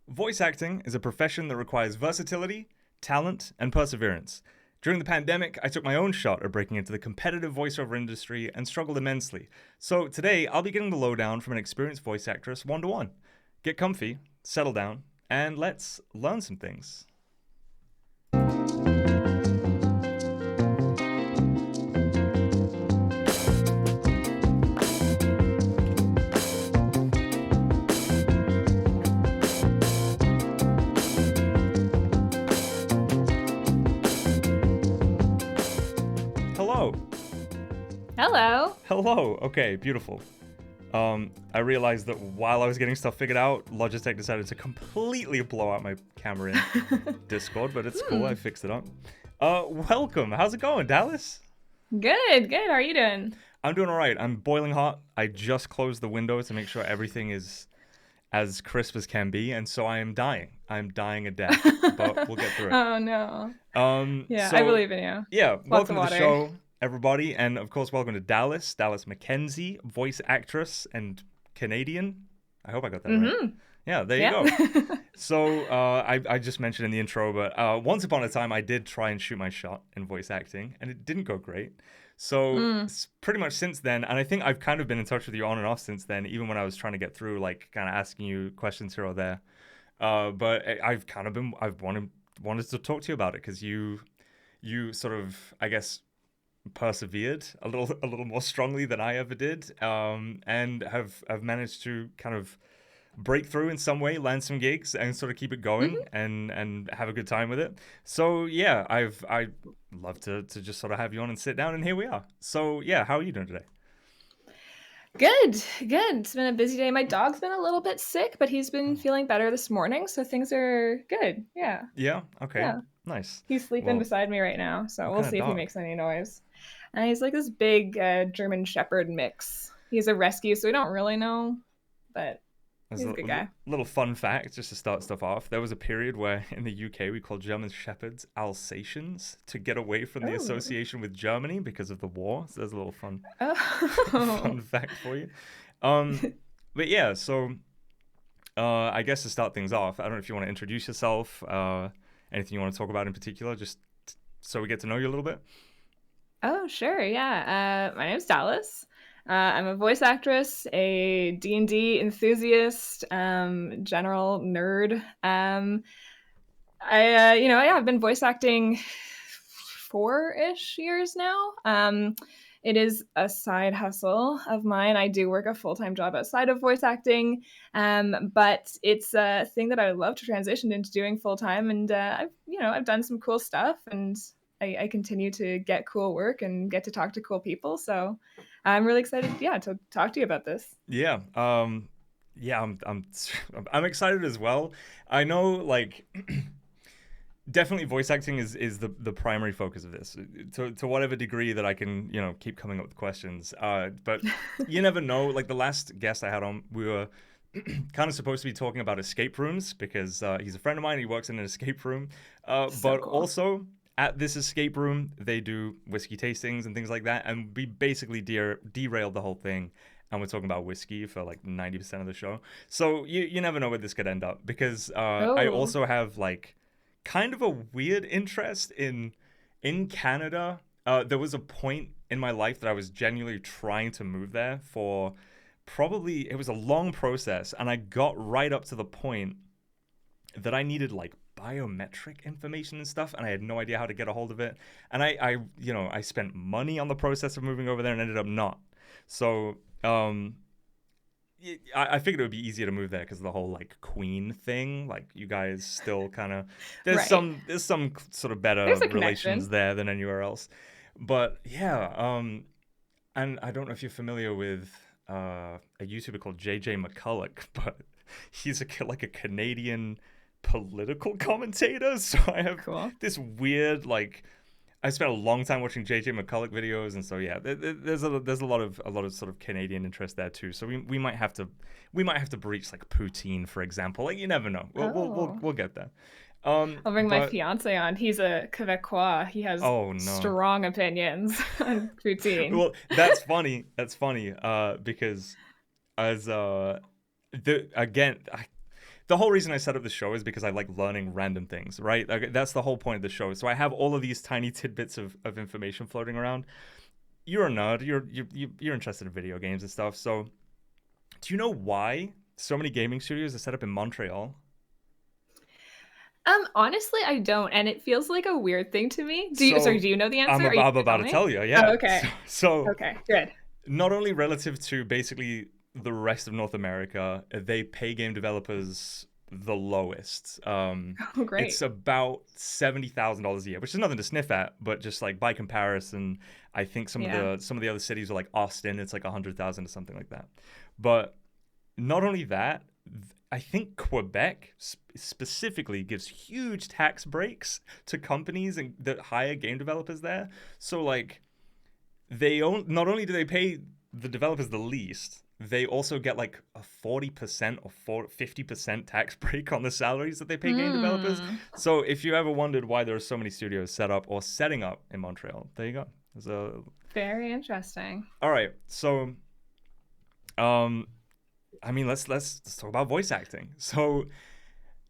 Voice acting is a profession that requires versatility, talent, and perseverance. During the pandemic, I took my own shot at breaking into the competitive voiceover industry and struggled immensely. So today, I'll be getting the lowdown from an experienced voice actress one-to-one. Get comfy, settle down, and let's learn some things. Hello. Hello. Hello. Okay, beautiful. I realized that while I was getting stuff figured out, Logitech decided to completely blow out my camera in Discord, but it's cool. I fixed it up. Welcome. How's it going, Dallas? Good. How are you doing? I'm doing all right. I'm boiling hot. I just closed the window to make sure everything is as crisp as can be, and so I am dying. I'm dying a death, but we'll get through it. Oh no. Yeah, I So believe in you. yeah, Lots welcome of to the water. show, everybody, and of course, welcome to Dallis MacKenzie, voice actress and Canadian. I hope I got that right. Yeah, there you go. So I just mentioned in the intro, but once upon a time, I did try and shoot my shot in voice acting, and it didn't go great. So pretty much since then, and I think I've kind of been in touch with you on and off since then, even when I was trying to get through, like kind of asking you questions here or there. But I've wanted to talk to you about it because you sort of, I guess, persevered a little more strongly than I ever did, and have managed to kind of break through in some way, land some gigs, and sort of keep it going and have a good time with it. So yeah, I love to just sort of have you on and sit down, and here we are. So yeah, how are you doing today? Good. It's been a busy day. My dog's been a little bit sick, but he's been feeling better this morning, so things are good. Yeah. Yeah. Okay. Yeah. Nice. He's sleeping Well, beside me right now, so what we'll kind of see if he dog? makes any noise. And he's like this big German Shepherd mix. He's a rescue, so we don't really know, but As he's a good guy. little fun fact, just to start stuff off, there was a period where in the UK we called German Shepherds Alsatians to get away from the Oh. association with Germany because of the war. So there's a little fun Oh. fun fact for you. But yeah, so I guess to start things off, I don't know if you want to introduce yourself, anything you want to talk about in particular, just so we get to know you a little bit. Oh, sure. Yeah. My name's Dallas. I'm a voice actress, a D&D enthusiast, general nerd. I've been voice acting 4-ish years now. It is a side hustle of mine. I do work a full-time job outside of voice acting, but it's a thing that I would love to transition into doing full-time. And I've done some cool stuff, and I continue to get cool work and get to talk to cool people. So I'm really excited, to talk to you about this. Yeah. Yeah, I'm excited as well. I know, like, definitely voice acting is the primary focus of this, to whatever degree that I can, keep coming up with questions. But you never know. Like the last guest I had on, we were kind of supposed to be talking about escape rooms because he's a friend of mine. He works in an escape room, but Cool. also at this escape room they do whiskey tastings and things like that. And we basically derailed the whole thing. And we're talking about whiskey for like 90% of the show. So you never know where this could end up because I Oh. also have like kind of a weird interest in Canada. There was a point in my life that I was genuinely trying to move there for probably it was a long process, and I got right up to the point that I needed like biometric information and stuff, and I had no idea how to get a hold of it. And I spent money on the process of moving over there and ended up not. So I figured it would be easier to move there because of the whole like Queen thing. Like you guys still kind of Right. there's some sort of better There's a relations connection. there than anywhere else. But yeah, and I don't know if you're familiar with a YouTuber called JJ McCulloch, but he's like a Canadian political commentator. So I have Cool. this weird like I spent a long time watching JJ McCulloch videos, and so yeah, there's a lot of sort of Canadian interest there too. So we might have to breach like poutine, for example. Like you never know. Oh. We'll get there. I'll bring my But fiance on. He's a Quebecois. He has oh no. strong opinions on poutine. Well, that's funny. Because as again, the whole reason I set up the show is because I like learning random things, right? Like, that's the whole point of the show. So I have all of these tiny tidbits of information floating around. You're a nerd. You're interested in video games and stuff. So do you know why so many gaming studios are set up in Montreal? Honestly, I don't, and it feels like a weird thing to me. So Do you know the I'm, answer? Are you I'm gonna about tell to me? tell you, Oh, yeah. okay. So Okay, good. not only relative to basically the rest of North America, they pay game developers the lowest. Oh, It's great. about $70,000 a year, which is nothing to sniff at, but just like by comparison, I think Yeah. some of the other cities are like Austin, it's like 100,000 or something like that. But not only that, I think Quebec specifically gives huge tax breaks to companies that hire game developers there. So like not only do they pay the developers the least, they also get like a 40% or 50% tax break on the salaries that they pay game developers. Hmm. So if you ever wondered why there are so many studios set up or setting up in Montreal, there you go. Very interesting. All right. So um I mean, let's talk about voice acting. So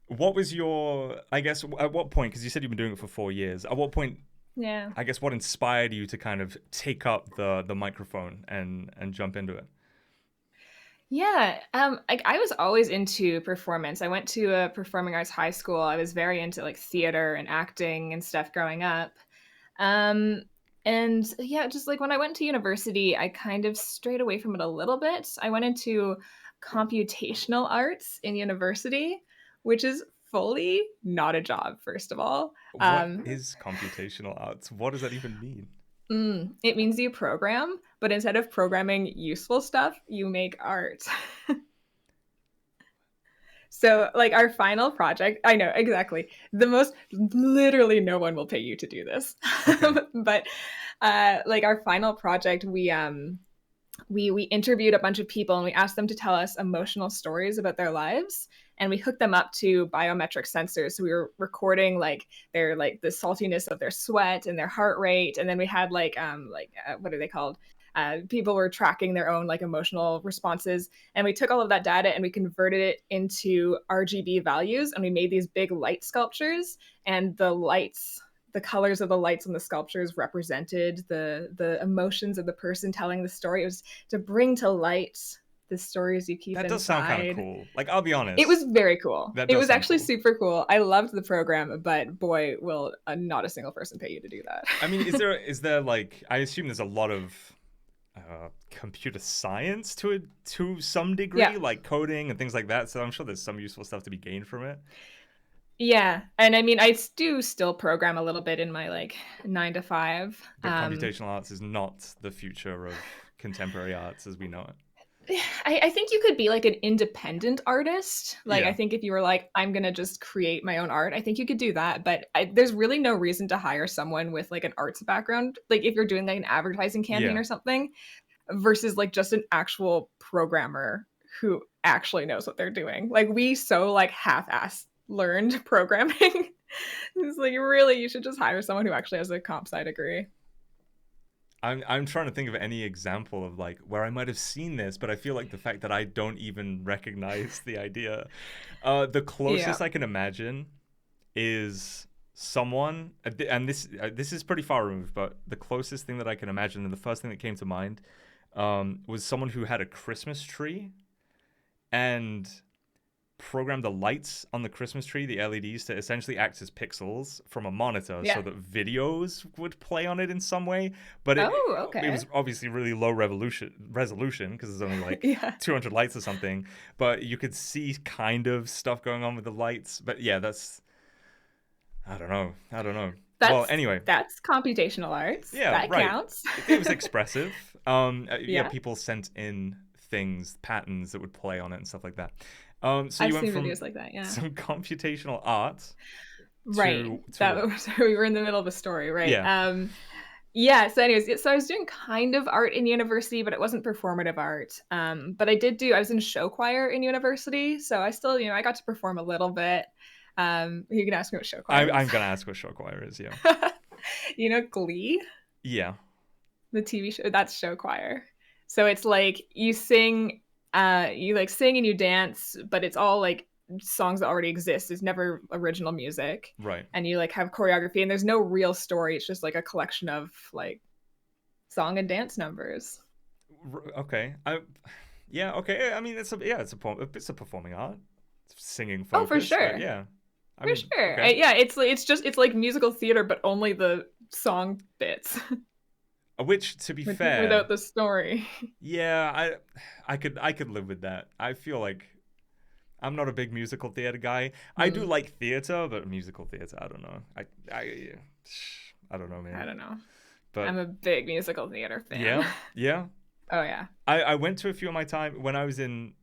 what was your, I guess, at what point, because you said you've been doing it for 4 years, at what point, Yeah. I guess, what inspired you to kind of take up the microphone and jump into it? Yeah, I was always into performance. I went to a performing arts high school. I was very into like theater and acting and stuff growing up. Um, and yeah, just like when I went to university, I kind of strayed away from it a little bit. I went into computational arts in university, which is fully not a job, first of all. What Um, is computational arts? What does that even mean? it means you program, but instead of programming useful stuff, you make art. So, like our final project, I know exactly the most, literally no one will pay you to do this. Okay. But like our final project, we interviewed a bunch of people and we asked them to tell us emotional stories about their lives, and we hooked them up to biometric sensors. So we were recording like their like the saltiness of their sweat and their heart rate, and then we had what are they called, people were tracking their own like emotional responses, and we took all of that data and we converted it into RGB values, and we made these big light sculptures, and the colors of the lights on the sculptures represented the emotions of the person telling the story. It was to bring to light the stories you keep That does sound kind of inside. cool. Like, I'll be It honest, was very cool. that It does was sound actually cool. super cool. I loved the program, but boy, will not a single person pay you to do that. I mean, is there like, I assume there's a lot of computer science to it to some Yeah. degree, like coding and things like that. So I'm sure there's some useful stuff to be gained from it. Yeah. And I mean, I do still program a little bit in my like 9 to 5. But computational arts is not the future of contemporary arts as we know it. I think you could be like an independent artist. Like, I Yeah, think if you were like, I'm going to just create my own art, I think you could do that. But there's really no reason to hire someone with like an arts background. Like, if you're doing like an advertising campaign yeah. or something, versus like just an actual programmer who actually knows what they're doing. Like, we so like half-ass learned programming. It's like, really, you should just hire someone who actually has a comp sci degree. I'm trying to think of any example of like where I might have seen this, but I feel like the fact that I don't even recognize the idea. The Yeah. closest I can imagine is someone, and this is pretty far removed, but the closest thing that I can imagine, and the first thing that came to mind, was someone who had a Christmas tree and programmed the lights on the Christmas tree, the LEDs, to essentially act as pixels from a monitor so Yeah. that videos would play on it in some way. But Oh, it okay. was obviously really low resolution because there's only like Yeah. 200 lights or something. But you could see kind of stuff going on with the lights. But yeah, I don't know. I don't know. Well, That's anyway, that's computational arts. yeah, That right. counts. It was expressive. Yeah, Yeah. people sent in things, patterns that would play on it and stuff like that. So you I've went seen from videos like that, yeah. some computational art Right. to That what? was we were in the middle of a story, right? Yeah. Yeah, so anyways, so I was doing kind of art in university, but it wasn't performative art. But I was in show choir in university, so I still, I got to perform a little bit. You can ask me what show choir I'm is. gonna ask what show choir is. Yeah. Glee, Yeah. the TV show, that's show choir. So it's like you sing and you dance, but it's all like songs that already exist. It's never original music. Right. And you like have choreography, and there's no real story. It's just like a collection of like song and dance numbers. Okay. Yeah. Okay. I mean, it's a performing art, singing Oh, for focus. sure. Yeah. I For mean, sure. okay. Yeah, it's like musical theater, but only the song bits. Which, to be fair, Without the story. yeah, I could live with that. I feel like I'm not a big musical theater guy. I do like theater, but musical theater, I don't know. I don't know, man. I don't know. But I'm a big musical theater fan. yeah. Oh yeah. I went to a few of my time when I was in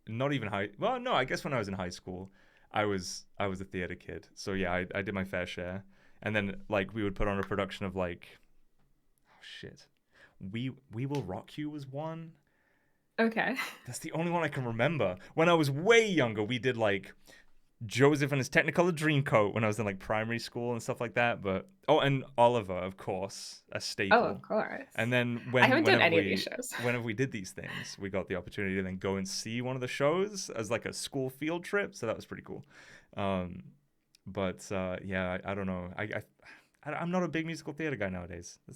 not even well, no, I guess when I was in high school, I was a theater kid. So yeah, I did my fair share. And then like we would put on a production of like, oh shit, We Will Rock You was one. Okay. That's the only one I can remember. When I was way younger, we did like Joseph and his Technicolor Dreamcoat when I was in like primary school and stuff like that. But and Oliver, of course, a staple. Oh, of course. And then I haven't done any of these shows. Whenever we did these things, we got the opportunity to then go and see one of the shows as like a school field trip. So that was pretty cool. Yeah, I don't know. I'm not a big musical theater guy nowadays. I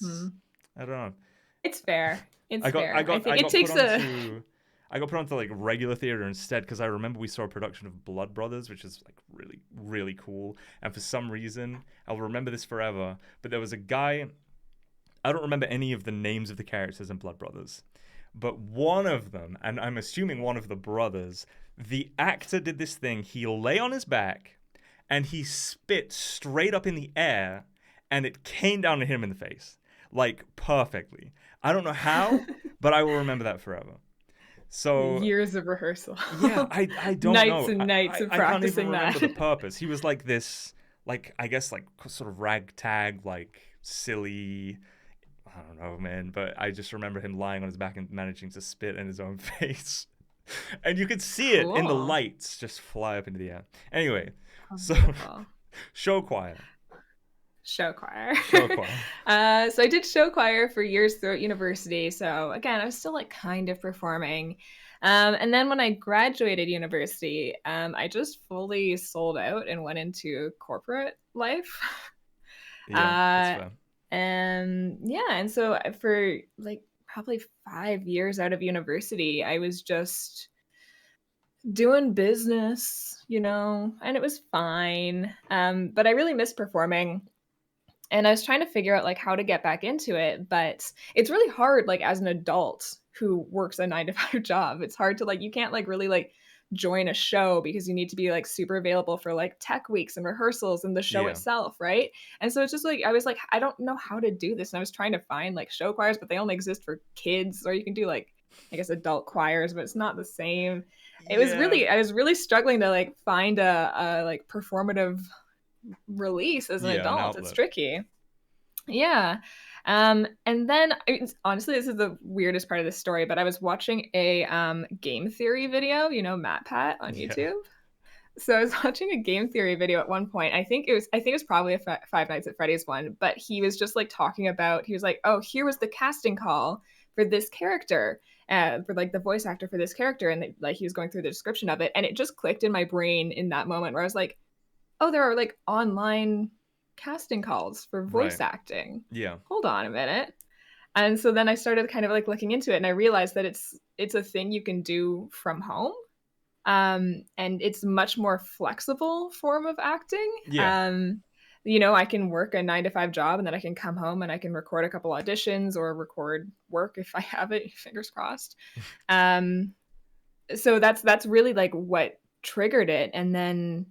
don't know. It's fair. Fair. I got put onto like regular theater instead because I remember we saw a production of Blood Brothers, which is like really, really cool. And for some reason, I'll remember this forever. But there was a guy, I don't remember any of the names of the characters in Blood Brothers, but one of them, and I'm assuming one of the brothers, the actor did this thing. He lay on his back and he spit straight up in the air and it came down to him in the face, like perfectly. I don't know how, but I will remember that forever. So years of rehearsal. Yeah, I don't know. Nights and nights of practicing that. I can't even remember the purpose. He was like this, like I guess like sort of ragtag, like silly. I don't know, man. But I just remember him lying on his back and managing to spit in his own face, and you could see it in the lights just fly up into the air. Anyway, so show choir. So I did show choir for years throughout university. So again, I was still like kind of performing. And then when I graduated university, I just fully sold out and went into corporate life. Yeah, that's fair. And so for like probably 5 years out of university, I was just doing business, and it was fine. But I really missed performing. And I was trying to figure out like how to get back into it, but it's really hard, like as an adult who works a 9-to-5 job. It's hard to like, you can't like really like join a show because you need to be like super available for like tech weeks and rehearsals and the show itself, right? And so it's just like I was like, I don't know how to do this. And I was trying to find like show choirs, but they only exist for kids, or you can do like I guess adult choirs, but it's not the same. I was really struggling to like find a like performative release as an adult. It's tricky. Yeah. And then honestly, this is the weirdest part of the story, but I was watching a game theory video, Matt Pat on YouTube. So I was watching a game theory video at one point. I think it was probably a Five Nights at Freddy's one, but he was just like talking about, he was like, oh, here was the casting call for this character, for like the voice actor for this character. And like he was going through the description of it. And it just clicked in my brain in that moment where I was like, oh, there are like online casting calls for voice acting. Yeah. Hold on a minute. And so then I started kind of like looking into it, and I realized that it's a thing you can do from home. And it's much more flexible form of acting. Yeah. I can work a 9-to-5 job, and then I can come home and I can record a couple auditions or record work if I have it, fingers crossed. So that's really like what triggered it. And then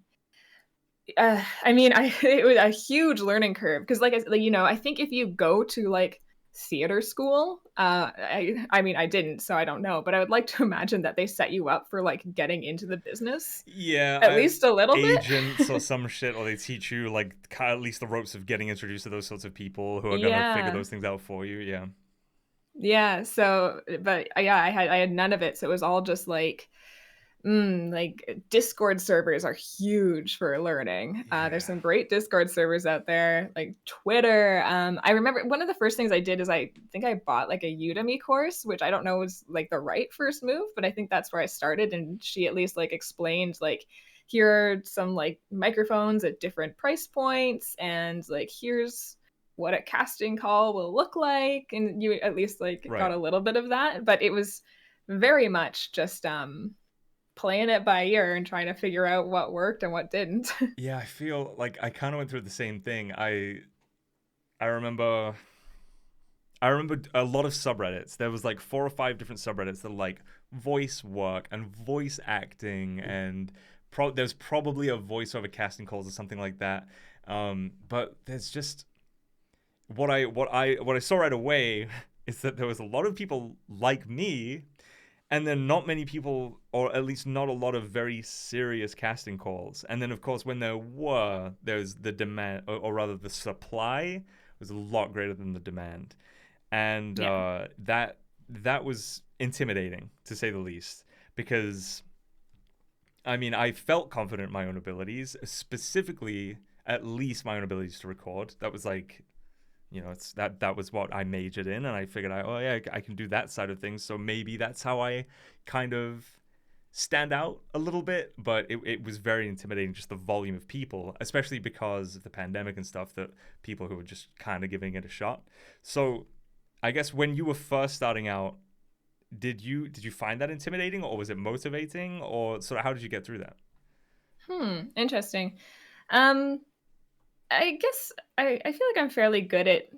it was a huge learning curve because I think if you go to like theater school, I didn't, so I don't know, but I would like to imagine that they set you up for like getting into the business. Yeah, at least a little bit. Agents or some shit, or they teach you like at least the ropes of getting introduced to those sorts of people who are gonna figure those things out for you. Yeah. Yeah. So, but I had none of it, so it was all just like. Like Discord servers are huge for learning. There's some great Discord servers out there, like Twitter. I remember one of the first things I did is I think I bought like a Udemy course, which I don't know was like the right first move, but I think that's where I started. And she at least like explained like here are some like microphones at different price points, and like here's what a casting call will look like, and you at least like got Right. a little bit of that, but it was very much just playing it by ear and trying to figure out what worked and what didn't. Yeah, I feel like I kind of went through the same thing. I remember a lot of subreddits. There was like 4 or 5 different subreddits that are like voice work and voice acting, and there's probably a voiceover casting calls or something like that. But there's just what I saw right away is that there was a lot of people like me, and then not many people, or at least not a lot of very serious casting calls. And then of course when there's the demand, or rather the supply was a lot greater than the demand. And Yeah. that was intimidating, to say the least, because I mean, I felt confident in my own abilities, specifically at least my own abilities to record. That was like, it's that was what I majored in, and I figured I can do that side of things, so maybe that's how I kind of stand out a little bit. But it was very intimidating, just the volume of people, especially because of the pandemic and stuff, that people who were just kind of giving it a shot. So I guess when you were first starting out, did you find that intimidating, or was it motivating, or sort of how did you get through that? Interesting. Um, I guess I feel like I'm fairly good at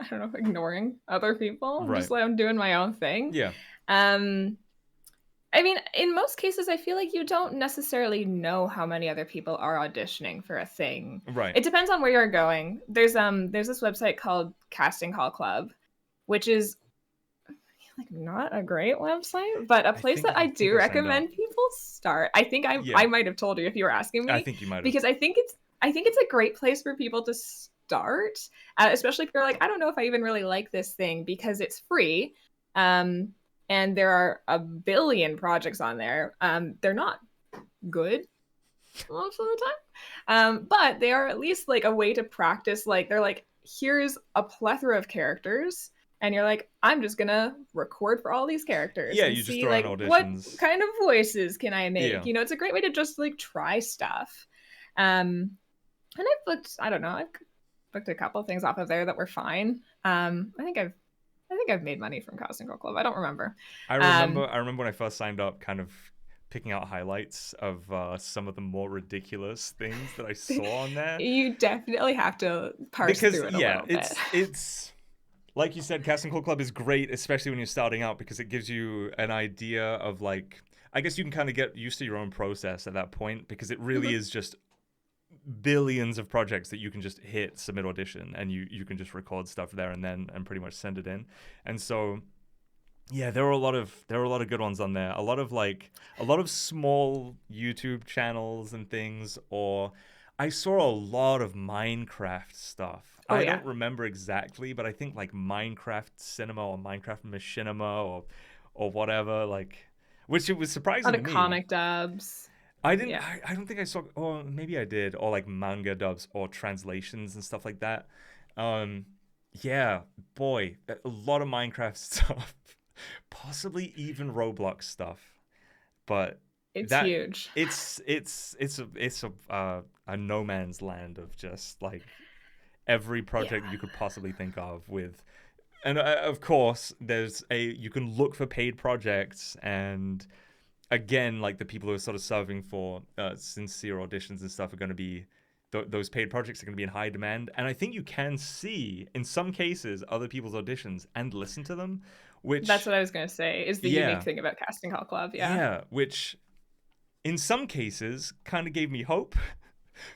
I don't know, ignoring other people. I'm just Right. like I'm doing my own thing. Yeah. Um, I mean, in most cases, I feel like you don't necessarily know how many other people are auditioning for a thing. Right. It depends on where you're going. There's this website called Casting Call Club, which is like not a great website, but a I place think that I I do signed up. recommend people start. I think I Yeah. might have told you if you were asking I me, think you might have. because I think it's a great place for people to start, especially if you're like, I don't know if I even really like this thing, because it's free. Um, and there are a billion projects on there. They're not good most of the time, but they are at least like a way to practice. Like they're like, here's a plethora of characters, and you're like, I'm just gonna record for all these characters Yeah, and you just see throw in like what auditions. kind of voices can I make. Yeah. It's a great way to just like try stuff. um and I don't know, I've booked a couple things off of there that were fine. I think I've made money from Casting Call Club. I don't remember. I um remember when I first signed up, kind of picking out highlights of some of the more ridiculous things that I saw on there. you definitely have to parse Because through it a yeah, little bit. it's like you said, Casting Call Club is great, especially when you're starting out, because it gives you an idea of like, I guess you can kind of get used to your own process at that point, because it really is just billions of projects that you can just hit submit audition, and you can just record stuff there and then and pretty much send it in. And so yeah, there are a lot of good ones on there. A lot of small YouTube channels and things, or I saw a lot of Minecraft stuff. Oh I yeah, don't remember exactly, but I think like Minecraft Cinema or Minecraft Machinima or whatever, like, which it was a lot surprising to of me. comic dubs. I didn't. Yeah. I don't think I saw. Or maybe I did. Or like manga dubs or translations and stuff like that. Um, yeah, boy, a lot of Minecraft stuff, possibly even Roblox stuff. But It's that huge. it's a no man's land of just like every Yeah. project you could possibly think of with. And of course, you can look for paid projects, and again, like the people who are sort of serving for sincere auditions and stuff are going to be those paid projects are going to be in high demand. And I think you can see in some cases other people's auditions and listen to them, That's which what I was going to say, is the unique yeah, thing about Casting Call Club. Yeah. yeah, which in some cases kind of gave me hope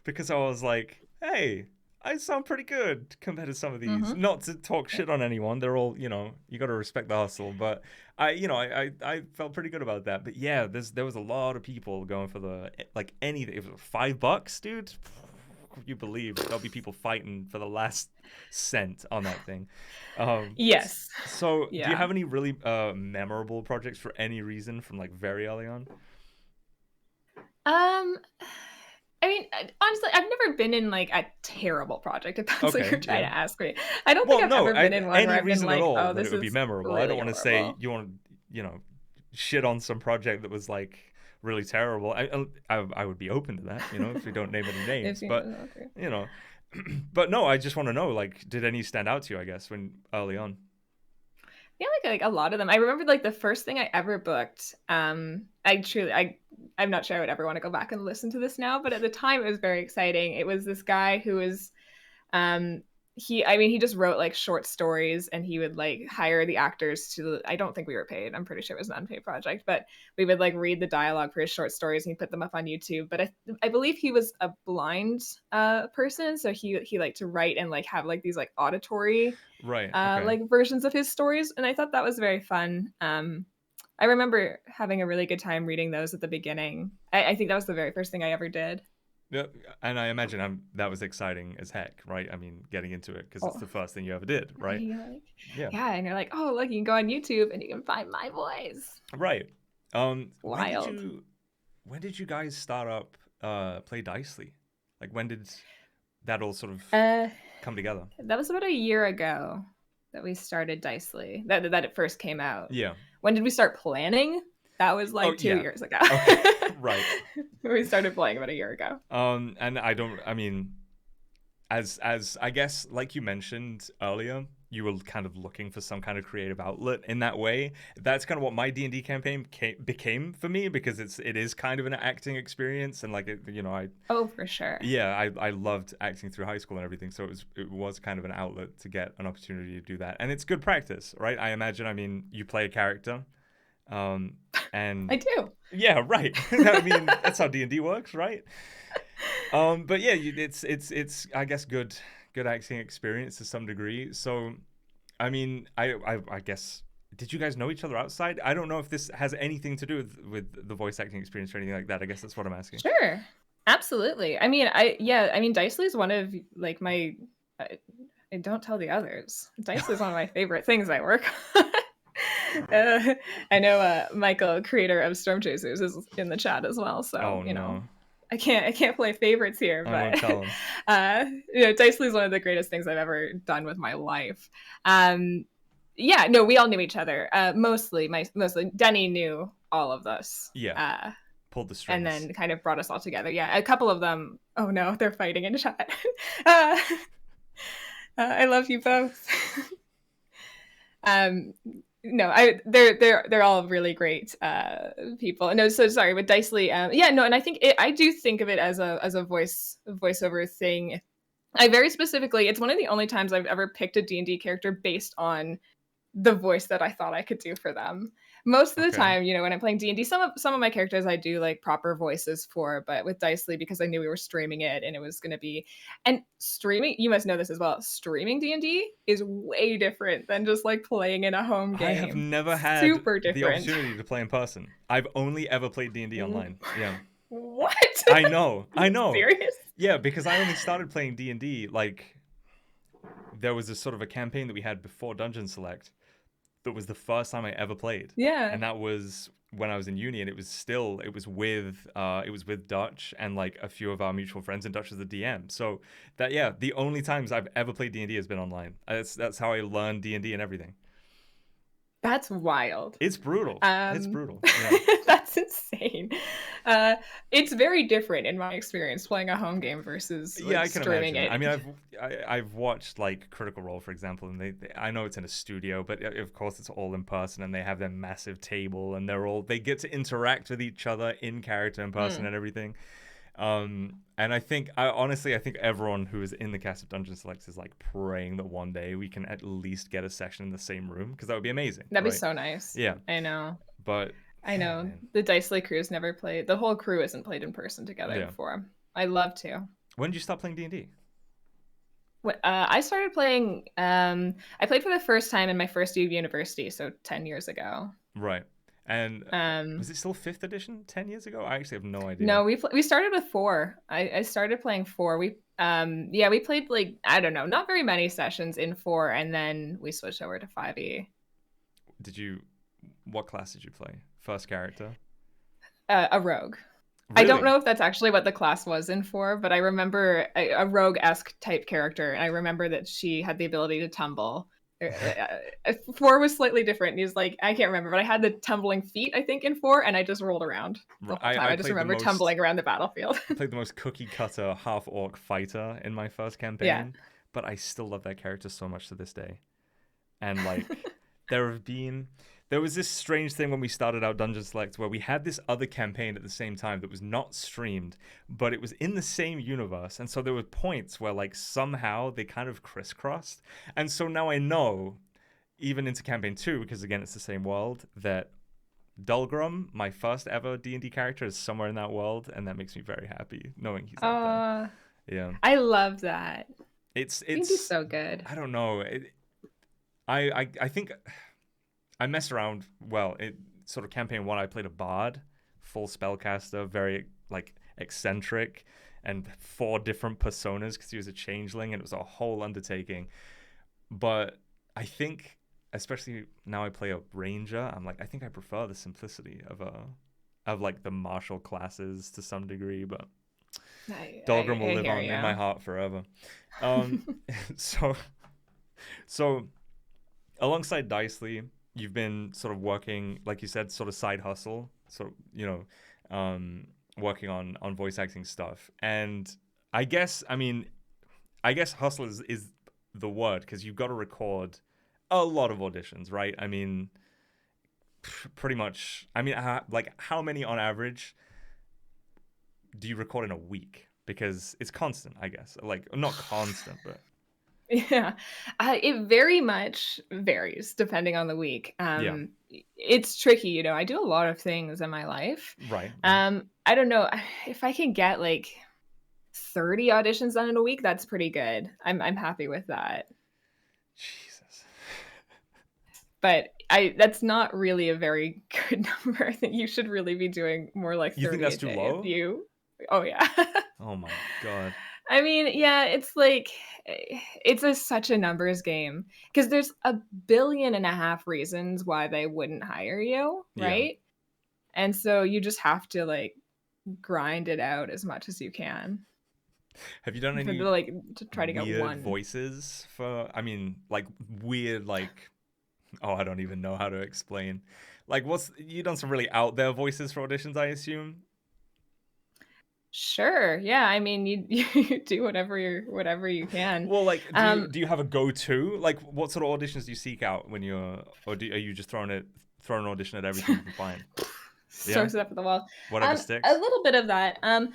because I was like, hey, I sound pretty good compared to some of these. Mm-hmm. Not to talk shit on anyone. They're all, you got to respect the hustle. But I felt pretty good about that. But yeah, there was a lot of people going for the, like anything. It was $5, dude. You believe there'll be people fighting for the last cent on that thing. Yes. So do you Yeah. have any really memorable projects for any reason from like very early on? Um, I mean, honestly, I've never been in like a terrible project, if that's what Okay, you're trying yeah. to ask me. I don't think Well, I've no, ever been in one where any I've been reason at like, all oh, that this it would be is memorable. I don't really want to say horrible. you want to, shit on some project that was like really terrible. I would be open to that, if we don't name any names. But okay. but no, I just want to know, like, did any stand out to you? I guess when early on. Yeah, like a lot of them. I remember like the first thing I ever booked. I'm not sure I would ever want to go back and listen to this now, but at the time it was very exciting. It was this guy who was um he just wrote like short stories, and he would like hire the actors to, I don't think we were paid. I'm pretty sure it was an unpaid project, but we would like read the dialogue for his short stories and he put them up on YouTube. But I believe he was a blind person, so he liked to write and like have like these like auditory Right. Okay. like versions of his stories, and I thought that was very fun. I remember having a really good time reading those at the beginning. I think that was the very first thing I ever did. Yeah, and I imagine that was exciting as heck, right? I mean, getting into it because it's the first thing you ever did, right? Yeah, and you're like, oh, look, you can go on YouTube and you can find my voice. Right. Wild. When did you guys start up play Dicely? Like, when did that all sort of come together? That was about a year ago that we started Dicely. That it first came out. Yeah. When did we start planning? That was like 2 years ago. Okay. Right. We started playing about a year ago. And I mean, as I guess, like you mentioned earlier, you were kind of looking for some kind of creative outlet in that way. That's kind of what my D&D campaign became for me, because it is kind of an acting experience, and like Oh, for sure. Yeah, I loved acting through high school and everything, so it was kind of an outlet to get an opportunity to do that, and it's good practice, right? I imagine. I mean, you play a character. And I do. Yeah, right. I mean, that's how D&D works, right? But yeah, it's I guess good acting experience to some degree. So, I mean, I guess, did you guys know each other outside? I don't know if this has anything to do with the voice acting experience or anything like that. I guess that's what I'm asking. Sure, absolutely. I mean, Dicely is one of like my. I don't tell the others. Dicely is one of my favorite things I work on. I know Michael, creator of Storm Chasers, is in the chat as well. So I can't play favorites here, but Dicely is one of the greatest things I've ever done with my life. Yeah, no, we all knew each other. Mostly Denny knew all of us. Yeah. Pulled the strings. And then kind of brought us all together. Yeah, a couple of them. Oh no, they're fighting in chat. I love you both. No, they're all really great people. No, so sorry, with Dicely, and I think I do think of it as a voiceover thing. I very specifically, it's one of the only times I've ever picked a D&D character based on the voice that I thought I could do for them. Most of the time, when I'm playing D&D, some of my characters I do like proper voices for, but with Dicely, because I knew we were streaming it and it was going to be, and streaming, you must know this as well, streaming D&D is way different than just like playing in a home game. I have never had the opportunity to play in person. I've only ever played D&D online. Yeah. What? I know. Serious? Yeah, because I only started playing D&D, like, there was this sort of a campaign that we had before Dungeon Select that was the first time I ever played. Yeah. And that was when I was in uni, and it was with Dutch and like a few of our mutual friends, and Dutch was the DM. So the only times I've ever played D&D has been online. That's how I learned D&D and everything. That's wild. It's brutal. It's brutal. Yeah. That's insane. It's very different in my experience playing a home game versus I can streaming imagine. it. I mean, I've watched like Critical Role, for example, and I know it's in a studio, but of course it's all in person, and they have their massive table, and they get to interact with each other in character in person and everything. And I think everyone who is in the cast of Dungeon Select is like praying that one day we can at least get a session in the same room, because that would be amazing. That'd be so nice. Yeah, I know. But I know the Dicely crew's never played. The whole crew isn't played in person together before. I'd love to. When did you stop playing D&D? I started playing. I played for the first time in my first year of university, so 10 years ago. Right. And was it still 5th edition 10 years ago? I actually have no idea. No, we started with 4. I started playing 4. We played like, I don't know, not very many sessions in 4, and then we switched over to 5e. What class did you play? First character? A rogue. Really? I don't know if that's actually what the class was in 4, but I remember a rogue-esque type character, and I remember that she had the ability to tumble. 4 was slightly different. He was like, I can't remember, but I had the tumbling feet, I think, in 4, and I just rolled around the whole time. I just remember tumbling around the battlefield. I played the most cookie cutter half orc fighter in my first campaign, Yeah. but I still love that character so much to this day. And like, there was this strange thing when we started out Dungeon Select where we had this other campaign at the same time that was not streamed, but it was in the same universe. And so there were points where like somehow they kind of crisscrossed. And so now I know, even into campaign 2, because again, it's the same world, that Dulgrim, my first ever D&D character, is somewhere in that world. And that makes me very happy knowing he's out there. Yeah. I love that. It's D&D's so good. I don't know. I think I messed around. Well, it sort of campaign 1, I played a bard, full spellcaster, very like eccentric, and 4 different personas because he was a changeling, and it was a whole undertaking. But I think, especially now I play a ranger, I'm like, I think I prefer the simplicity of like the martial classes to some degree. But Dulgrim will live on in my heart forever. So alongside Dicely, you've been sort of working, like you said, sort of side hustle, sort of, working on voice acting stuff. And I guess hustle is the word, because you've got to record a lot of auditions, right? I mean, pretty much. I mean, how many on average do you record in a week? Because it's constant, I guess. Like, not constant, but... Yeah, it very much varies depending on the week. It's tricky, I do a lot of things in my life. Right. I don't know if I can get like 30 auditions done in a week. That's pretty good. I'm happy with that. Jesus. But that's not really a very good number. I think you should really be doing more like 30. You think that's too low? Oh yeah. Oh my God. I mean, yeah, it's like it's such a numbers game because there's 1.5 billion reasons why they wouldn't hire you, right? Yeah. And so you just have to like grind it out as much as you can. Have you done any to try to get one voices for? I mean, like weird, like I don't even know how to explain. Like, you done some really out there voices for auditions, I assume. Sure. Yeah. I mean, you do whatever you can. Well, like, do you have a go-to? Like, what sort of auditions do you seek out when are you just throwing an audition at everything you can find? Throws it up at the wall. Whatever sticks. A little bit of that. I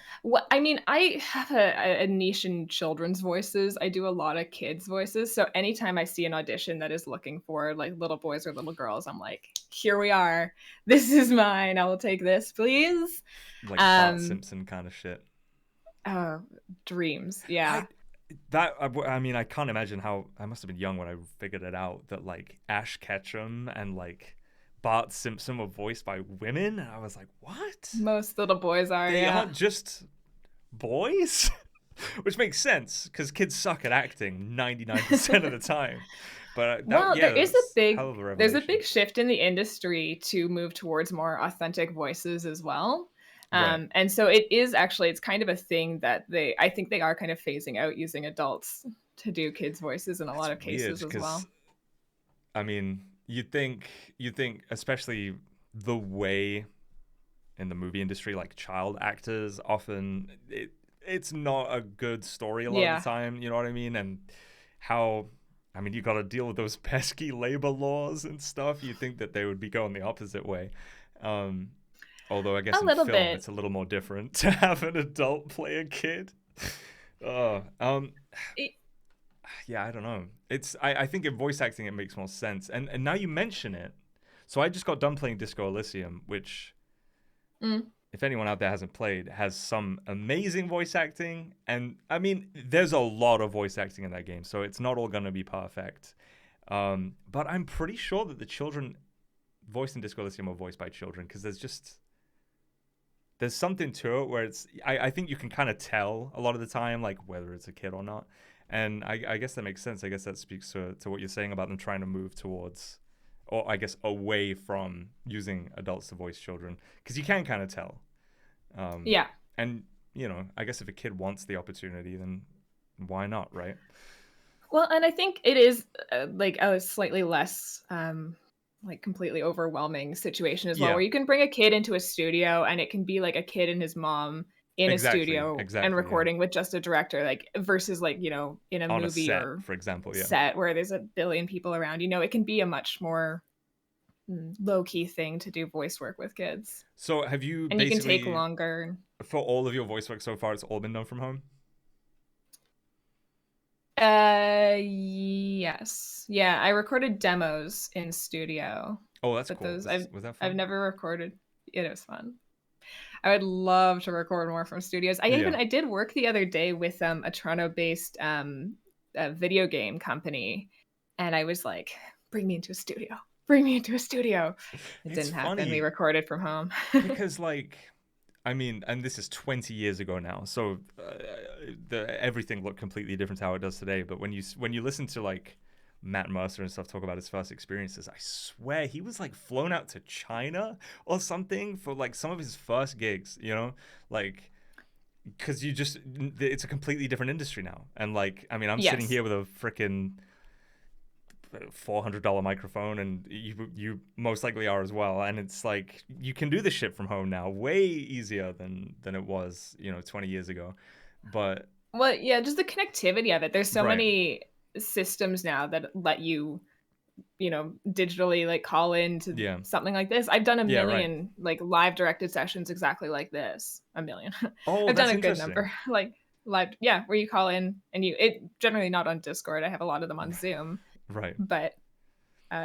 have a niche in children's voices. I do a lot of kids' voices. So anytime I see an audition that is looking for like little boys or little girls, I'm like, here we are. This is mine. I will take this, please. Like Bart Simpson kind of shit. Dreams. Yeah. I mean, I can't imagine how I must have been young when I figured it out that like Ash Ketchum and like Bart Simpson were voiced by women. And I was like, what? Most little boys are. They aren't just boys, which makes sense because kids suck at acting 99% of the time. But there's a big shift in the industry to move towards more authentic voices as well. Right. And so it's kind of a thing that I think they are kind of phasing out using adults to do kids' voices in a lot of cases as well. I mean, you'd think, especially the way in the movie industry, like child actors often, it's not a good story a lot of the time. You know what I mean? And you got to deal with those pesky labor laws and stuff. You'd think that they would be going the opposite way. Although I guess in film it's a little more different to have an adult play a kid. Yeah, I don't know. I think in voice acting it makes more sense. And now you mention it. So I just got done playing Disco Elysium, which if anyone out there hasn't played, has some amazing voice acting. And I mean, there's a lot of voice acting in that game, so it's not all going to be perfect. But I'm pretty sure that the children voiced in Disco Elysium are voiced by children because there's something to it where I think you can kind of tell a lot of the time, like whether it's a kid or not. And I guess that makes sense. I guess that speaks to what you're saying about them trying to move towards, or I guess away from using adults to voice children. Because you can kind of tell. Yeah. And, I guess if a kid wants the opportunity, then why not, right? Well, and I think it is like a slightly less like completely overwhelming situation as well, Yeah, where you can bring a kid into a studio and it can be like a kid and his mom in a exactly, studio and exactly. Yeah, recording with just a director, like versus like, in a on a movie set, or for example. Yeah. set where there's a billion people around. It can be a much more low key thing to do voice work with kids. So have you And you can take basically, longer. for all of your voice work so far, it's all been done from home? Yes. Yeah, I recorded demos in studio, Oh, that's but cool. those I've Was that I've fun? never recorded. It was fun. I would love to record more from studios. Yeah. I did work the other day with a Toronto-based a video game company, and I was like, "Bring me into a studio. Bring me into a studio." It It's didn't happen. We funny recorded from home. because, like, I mean, and this is 20 years ago now, so everything looked completely different to how it does today. But when you listen to like Matt Mercer and stuff talk about his first experiences, I swear he was like flown out to China or something for like some of his first gigs. Like because it's a completely different industry now. And like, I mean, I'm sitting Yes. here with a freaking $400 microphone, and you most likely are as well, and it's like you can do this shit from home now way easier than it was 20 years ago. But Well, yeah, just the connectivity of it. There's so right, many systems now that let you digitally like call into yeah, something like this. I've done a yeah, right. million like live directed sessions exactly like this. A million. Oh, I've done that's a good interesting. number. Like live, yeah, where you call in and it generally not on Discord. I have a lot of them on Zoom, Right. but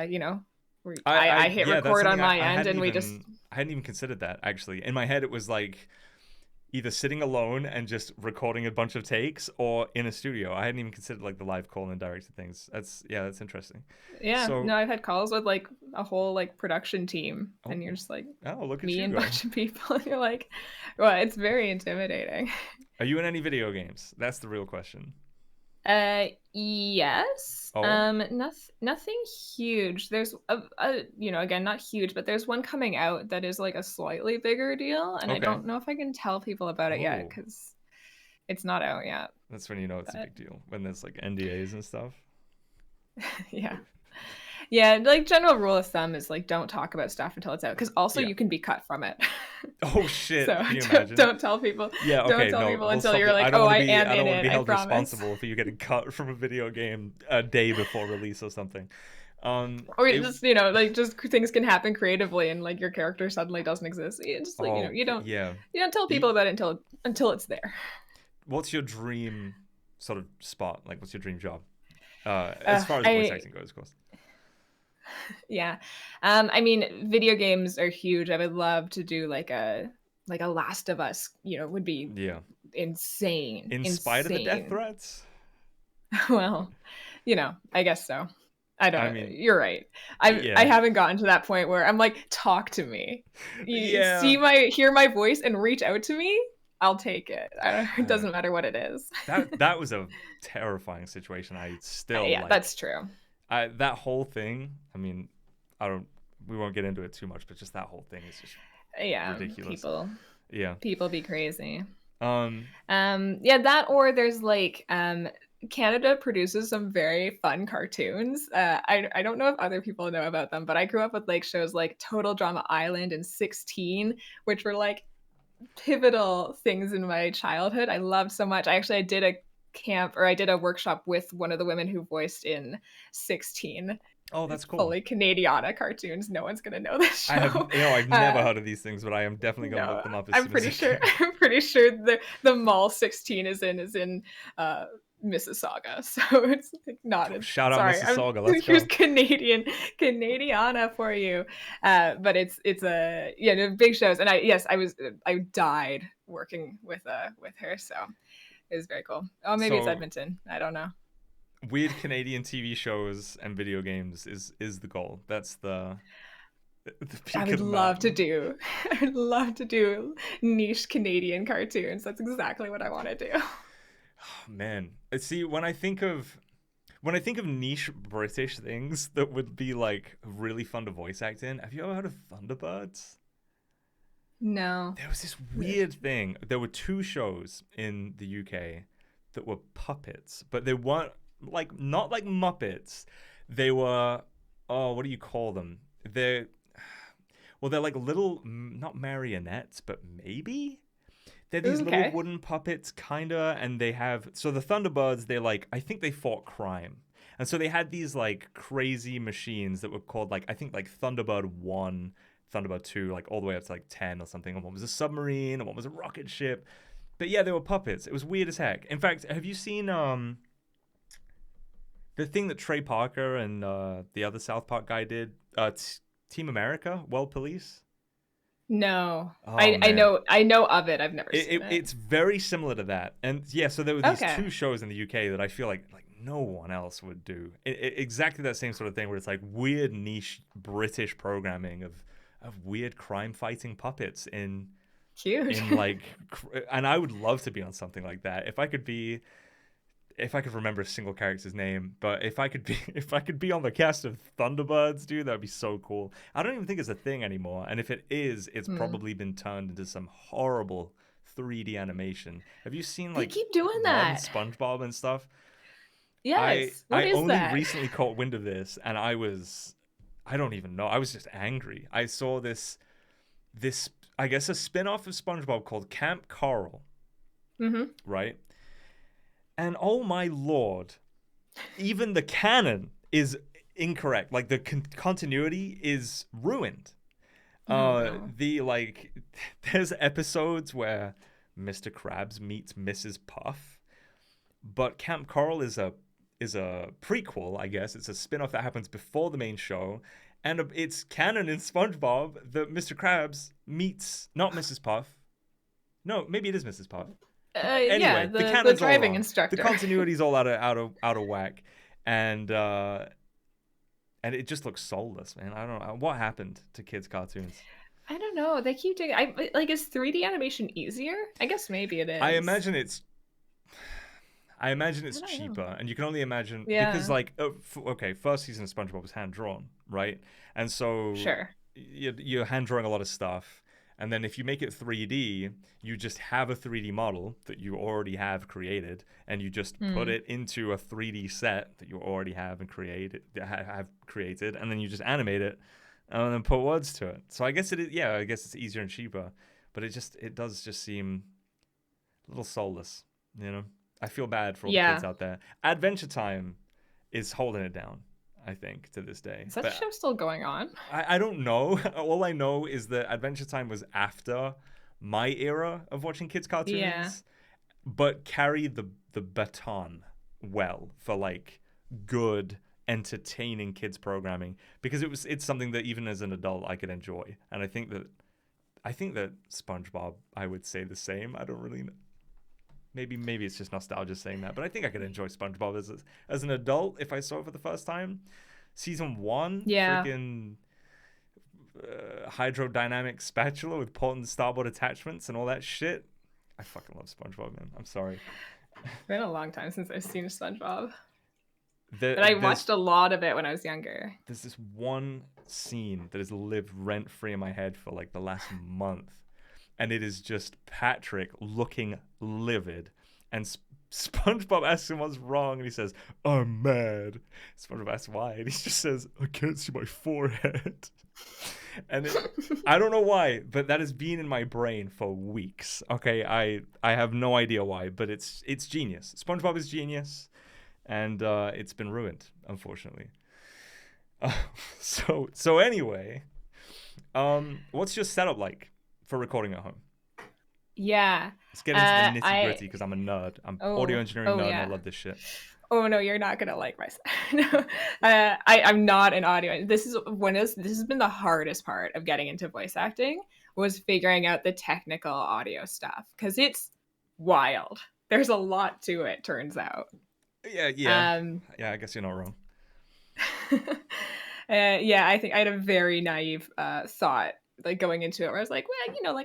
you know, I I hit Yeah, that's record on something my end and we just I hadn't even considered that. Actually, in my head it was like either sitting alone and just recording a bunch of takes, or in a studio. I hadn't even considered like the live call and directed things. That's interesting. yeah, So, no, I've had calls with like a whole like production team and you're oh, just like oh, look at me you and a go. bunch of people and you're like, well, it's very intimidating. Are you in any video games? That's the real question. Yes. Oh, Nothing huge. There's again, not huge, but there's one coming out that is like a slightly bigger deal, and I okay. don't know if I can tell people about it yet Oh, because it's not out yet. that's when you know it's a But big deal. When there's like NDAs and stuff. yeah, yeah. Like general rule of thumb is like don't talk about stuff until it's out, because also Yeah. you can be cut from it. Oh shit! So Can you don't, imagine? don't tell people. Yeah. Don't Okay. tell No, people we'll until stop you're it. I like, don't oh, want to I be. am I don't in want to be it. I held promise. responsible for you getting cut from a video game a day before release or something. Or It. just like just things can happen creatively and like your character suddenly doesn't exist. It's just like Oh yeah. you don't tell people The. about it until it's there. What's your dream sort of spot? Like, what's your dream job? As far as voice I acting goes, of course. Yeah, I mean, video games are huge. I would love to do like a Last of Us. Would be Yeah. insane, In spite of the death insane. threats. Well, I guess so. I I don't. mean, You're right. I yeah. haven't gotten to that point where I'm like, talk to me. You Yeah. hear my voice and reach out to me. I'll take it. It doesn't matter what it is. That was a terrifying situation. I still Yeah, like that's true. that whole thing. I mean, I don't. We won't get into it too much, but just that whole thing is just Yeah, ridiculous. people Yeah. people be crazy. Um. Yeah, that or there's like Canada produces some very fun cartoons. I don't know if other people know about them, but I grew up with like shows like Total Drama Island and 16, which were like pivotal things in my childhood. I loved so much. I did a camp or I did a workshop with one of the women who voiced in 16. Oh, that's It's cool. fully Canadiana cartoons. No one's gonna know this I have, show. I've never Uh, heard of these things, but I am definitely gonna look no, them up as I'm soon as pretty I sure. can. I'm pretty sure the mall 16 is in uh, Mississauga, so it's like not. Shout out Sorry, I'm Mississauga. Let's here's go. Canadiana for you, but it's a no, big shows, and I died working with her, so it was very cool. Oh, maybe it's So Edmonton. I don't know. weird Canadian TV shows and video games is the goal. That's the I peak of would the love to mountain. do. I would love to do niche Canadian cartoons. That's exactly what I want to do. Oh, man, see when I think of niche British things that would be like really fun to voice act in. Have you ever heard of Thunderbirds? No. There was this weird thing. There were two shows in the UK that were puppets, but they weren't like not like Muppets. They were, oh, what do you call them? They're like little, not marionettes, but maybe they're these little Okay. wooden puppets, kinda, and they have, so the Thunderbirds, they like, I think they fought crime. And so they had these like crazy machines that were called like, I think like Thunderbird 1, Thunderbird 2, like all the way up to like 10 or something. And one was a submarine, and one was a rocket ship. But yeah, they were puppets. It was weird as heck. In fact, have you seen the thing that Trey Parker and the other South Park guy did? Team America, World Police? No. Oh I man. know of it. I've never seen it. It's very similar to that. And yeah, so there were these Okay. two shows in the UK that I feel like no one else would do. Exactly that same sort of thing where it's like weird niche British programming of weird crime fighting puppets Cute. in like and I would love to be on something like that. If I could remember a single character's name, but if I could be on the cast of Thunderbirds, dude, that'd be so cool. I don't even think it's a thing anymore, and if it is, it's probably been turned into some horrible 3D animation. Have you seen They like keep doing modern that. SpongeBob and stuff? Yes. What I is only that? recently caught wind of this, and I don't even know. I was just angry. I saw this I guess a spin-off of SpongeBob called Camp Coral, Mm-hmm. right? And oh my lord, even the canon is incorrect. Like the continuity is ruined. Oh, no. The like, there's episodes where Mr. Krabs meets Mrs. Puff, but Camp Coral is a prequel, I guess. It's a spin-off that happens before the main show, and it's canon in SpongeBob that Mr. Krabs meets not Mrs. Puff. No, maybe it is Mrs. Puff. Yeah, Anyway, the the canon's all driving wrong. instructor. The continuity's all out of whack, and it just looks soulless, man. I don't know what happened to kids' cartoons. I don't know. They keep doing. Is 3D animation easier? I guess maybe it is. I imagine it's I don't know. cheaper, and you can only imagine because Yeah. like okay, first season of SpongeBob was hand drawn, right? And so Sure. you're hand drawing a lot of stuff, and then if you make it 3D, you just have a 3D model that you already have created, and you just put it into a 3D set that you already have and have created, and then you just animate it and then put words to it. So I guess it is. Yeah, I guess it's easier and cheaper, but it does just seem a little soulless, you know. I feel bad for all the kids out there. Adventure Time is holding it down, I think, to this day. Is that show still going on? I don't know. All I know is that Adventure Time was after my era of watching kids' cartoons, but carried the baton well for like good, entertaining kids programming because it's something that even as an adult I could enjoy, and I think that SpongeBob, I would say the same. I don't really know. Maybe it's just nostalgia saying that, but I think I could enjoy SpongeBob as an adult if I saw it for the first time. Season 1, freaking hydrodynamic spatula with port and starboard attachments and all that shit. I fucking love SpongeBob, man. I'm sorry. It's been a long time since I've seen SpongeBob. But I watched a lot of it when I was younger. There's this one scene that has lived rent-free in my head for like the last month. And it is just Patrick looking livid. And SpongeBob asks him what's wrong. And he says, I'm mad. SpongeBob asks why. And he just says, I can't see my forehead. And I don't know why, but that has been in my brain for weeks. Okay, I have no idea why, but it's genius. SpongeBob is genius. And it's been ruined, unfortunately. So anyway, what's your setup like for recording at home? Yeah. Let's get into the nitty gritty because I'm a nerd. I'm audio engineering nerd and I love this shit. Oh no, you're not gonna like my no. I'm not an audio. This has been the hardest part of getting into voice acting, was figuring out the technical audio stuff because it's wild. There's a lot to it, turns out. Yeah. I guess you're not wrong. I think I had a very naive thought like going into it where I was like, well,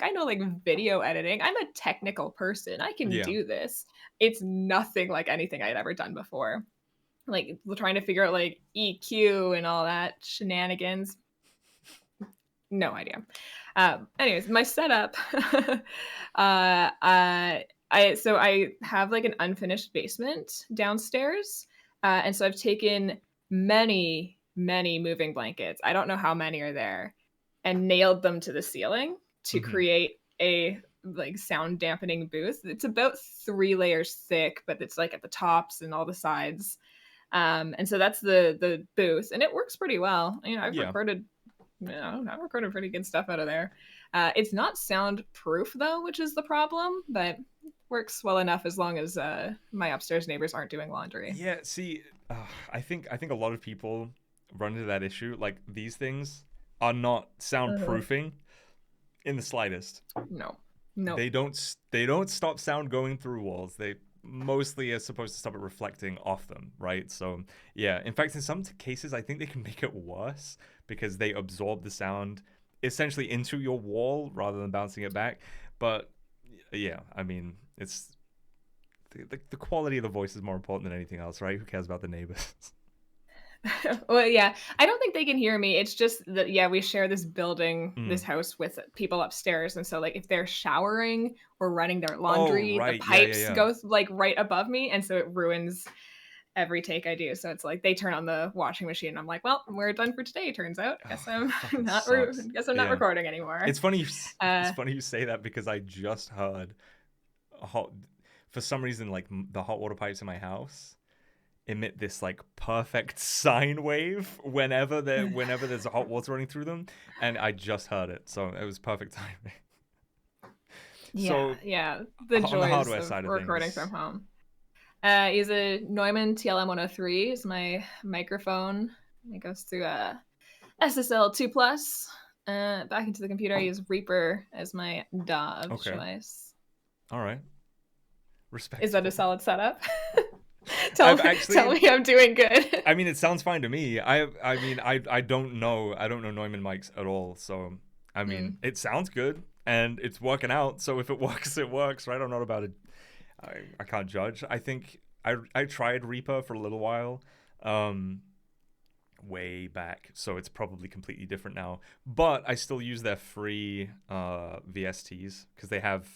I know like video editing. I'm a technical person. I can do this. It's nothing like anything I'd ever done before. Like trying to figure out like EQ and all that shenanigans. No idea. Anyways, my setup. I have like an unfinished basement downstairs. And so I've taken many moving blankets. I don't know how many are there, and nailed them to the ceiling to create a like sound dampening booth. It's about 3 layers thick, but it's like at the tops and all the sides. And so that's the booth, and it works pretty well. I've Yeah. recorded, I've recorded pretty good stuff out of there. It's not soundproof though, which is the problem, but works well enough as long as my upstairs neighbors aren't doing laundry. Yeah, see, I think a lot of people run into that issue. Like, these things are not soundproofing in the slightest. No. They don't stop sound going through walls. They mostly are supposed to stop it reflecting off them, right? So yeah, in fact, in some cases, I think they can make it worse because they absorb the sound essentially into your wall rather than bouncing it back. But yeah, I mean, it's the quality of the voice is more important than anything else, right? Who cares about the neighbors? Well, yeah, I don't think they can hear me. It's just that, yeah, we share this building, this Mm. house with people upstairs. And so, like, if they're showering or running their Oh, laundry, the right. Yeah, yeah, pipes yeah. go like right above me. And so it ruins every take I do. So it's like they turn on the washing machine. And I'm like, well, we're done for today, turns out. Oh, Guess that I'm fucking not, sucks. guess I'm not Yeah. recording anymore. It's funny. It's Uh, funny you say that because I just heard for some reason, like the hot water pipes in my house emit this like perfect sine wave whenever there's hot water running through them, and I just heard it, so it was perfect timing. So yeah. The on the joys hardware of side of recording things, from home. Is a Neumann TLM 103 is my microphone. It goes through a SSL 2 plus. Back into the computer, I use Reaper as my DAW of okay, choice. all right, Is that a respectable. solid setup? I've Tell me I'm doing good. I mean, it sounds fine to me. I mean, I don't know Neumann mics at all, so I mean, it sounds good and it's working out. So if it works, it works, right? I'm not about it. I can't judge. I think I tried Reaper for a little while, way back, so it's probably completely different now. But I still use their free VSTs because they have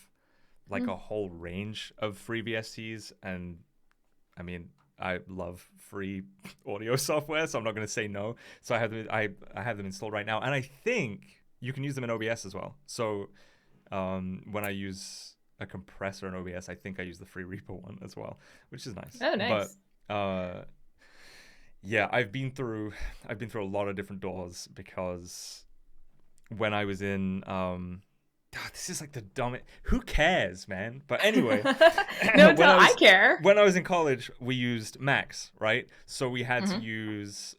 like a whole range of free VSTs, and I mean, I love free audio software, so I'm not going to say no. So I have them installed right now, and I think you can use them in OBS as well. So when I use a compressor in OBS, I think I use the free Reaper one as well, which is nice. Oh, nice. But yeah, I've been through a lot of different doors because when I was in this is like the dumbest. Who cares, man? But anyway, No, I care. When I was in college, we used Macs, right? So we had to use.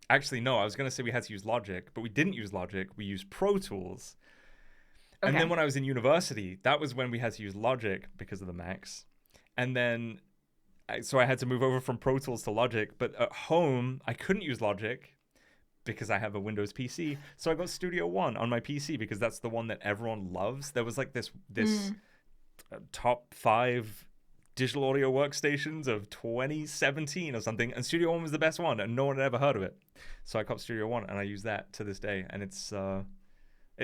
Actually, no, I was gonna say we had to use Logic, but we didn't use Logic. We used Pro Tools. Okay. And then when I was in university, that was when we had to use Logic because of the Macs. And then, so I had to move over from Pro Tools to Logic. But at home, I couldn't use Logic because I have a Windows PC. So I got Studio One on my PC because that's the one that everyone loves. There was like this top 5 digital audio workstations of 2017 or something, and Studio One was the best one, and no one had ever heard of it. So I copped Studio One, and I use that to this day, and it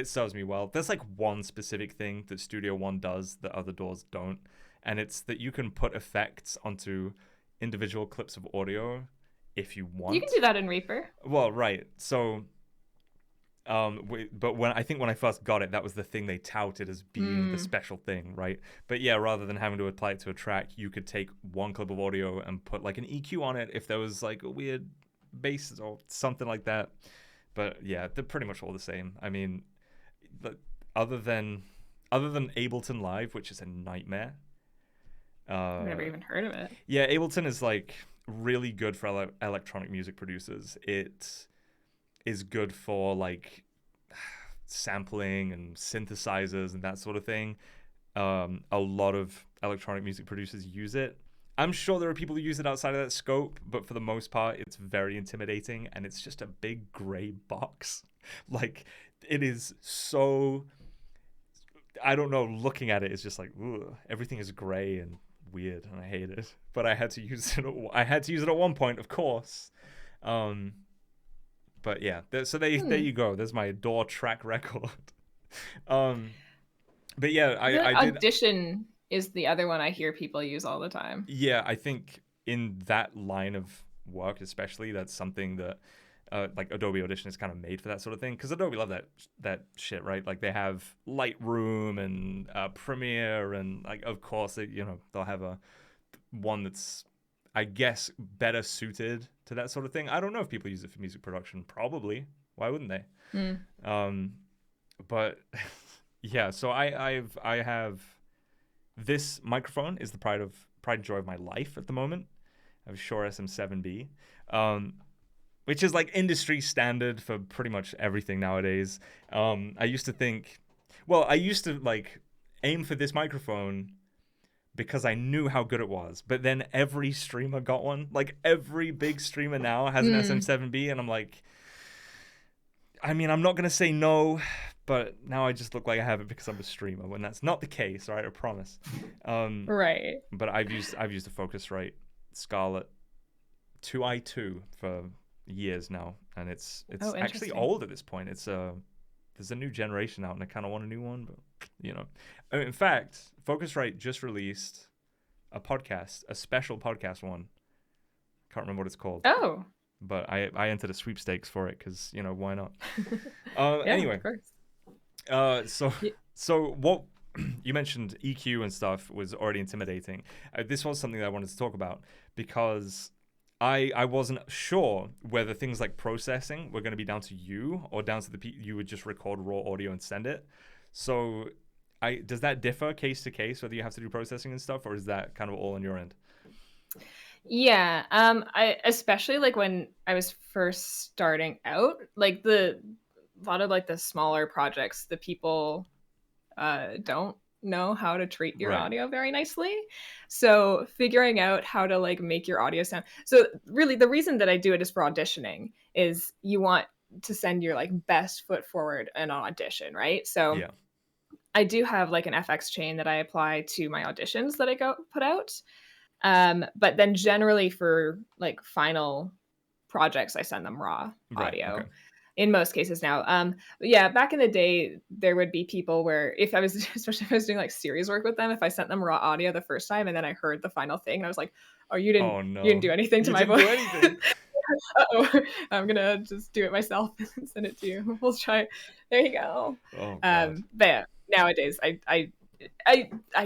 serves me well. There's like one specific thing that Studio One does that other doors don't, and it's that you can put effects onto individual clips of audio if you want. You can do that in Reaper. Well, right. So, but when I first got it, that was the thing they touted as being the special thing, right? But yeah, rather than having to apply it to a track, you could take one clip of audio and put like an EQ on it if there was like a weird bass or something like that. But yeah, they're pretty much all the same. I mean, other than Ableton Live, which is a nightmare. I've never even heard of it. Yeah, Ableton is like really good for electronic music producers. It is good for like sampling and synthesizers and that sort of thing. A lot of electronic music producers use it. I'm sure there are people who use it outside of that scope, but for the most part, it's very intimidating, and it's just a big gray box. Like, it is so, I don't know, looking at it is just like, ugh, everything is gray and weird, and I hate it. But I had to use it. I had to use it at one point, of course. But yeah, so there you go. There's my DAW track record. But yeah, I did. Audition is the other one I hear people use all the time. Yeah, I think in that line of work, especially, that's something that like Adobe Audition is kind of made for that sort of thing, because Adobe love that shit, right? Like they have Lightroom and Premiere, and like of course they'll have a one that's, I guess, better suited to that sort of thing. I don't know if people use it for music production. Probably. Why wouldn't they? But yeah, so I have this microphone is the pride and joy of my life at the moment. I have a Shure SM7B, which is like industry standard for pretty much everything nowadays. I used to like aim for this microphone because I knew how good it was. But then every streamer got one. Like every big streamer now has an SM7B, and I'm like, I mean, I'm not gonna say no, but now I just look like I have it because I'm a streamer, when that's not the case, right? I promise. Right. But I've used the Focusrite Scarlett 2i2 for years now, and it's actually old at this point. It's there's a new generation out, and I kind of want a new one, but in fact, Focusrite just released a podcast, a special podcast one. Can't remember what it's called. Oh. But I entered a sweepstakes for it because why not? Yeah, anyway, of course. So what you mentioned, EQ and stuff was already intimidating. This was something that I wanted to talk about because I wasn't sure whether things like processing were going to be down to you or down to you would just record raw audio and send it. So does that differ case to case, whether you have to do processing and stuff, or is that kind of all on your end? Yeah. I especially like when I was first starting out, like a lot of like the smaller projects, the people don't know how to treat your audio very nicely. So figuring out how to like make your audio sound. So really the reason that I do it is for auditioning, is you want to send your like best foot forward in an audition, right? So yeah. I do have like an FX chain that I apply to my auditions that I put out. But then generally for like final projects, I send them raw audio. Okay. In most cases now. Yeah, back in the day, there would be people where especially if I was doing like series work with them, if I sent them raw audio the first time and then I heard the final thing, I was like, oh, you didn't do anything to my voice. Uh-oh, I'm gonna just do it myself and send it to you. We'll try. There you go. Oh, God. But yeah, nowadays I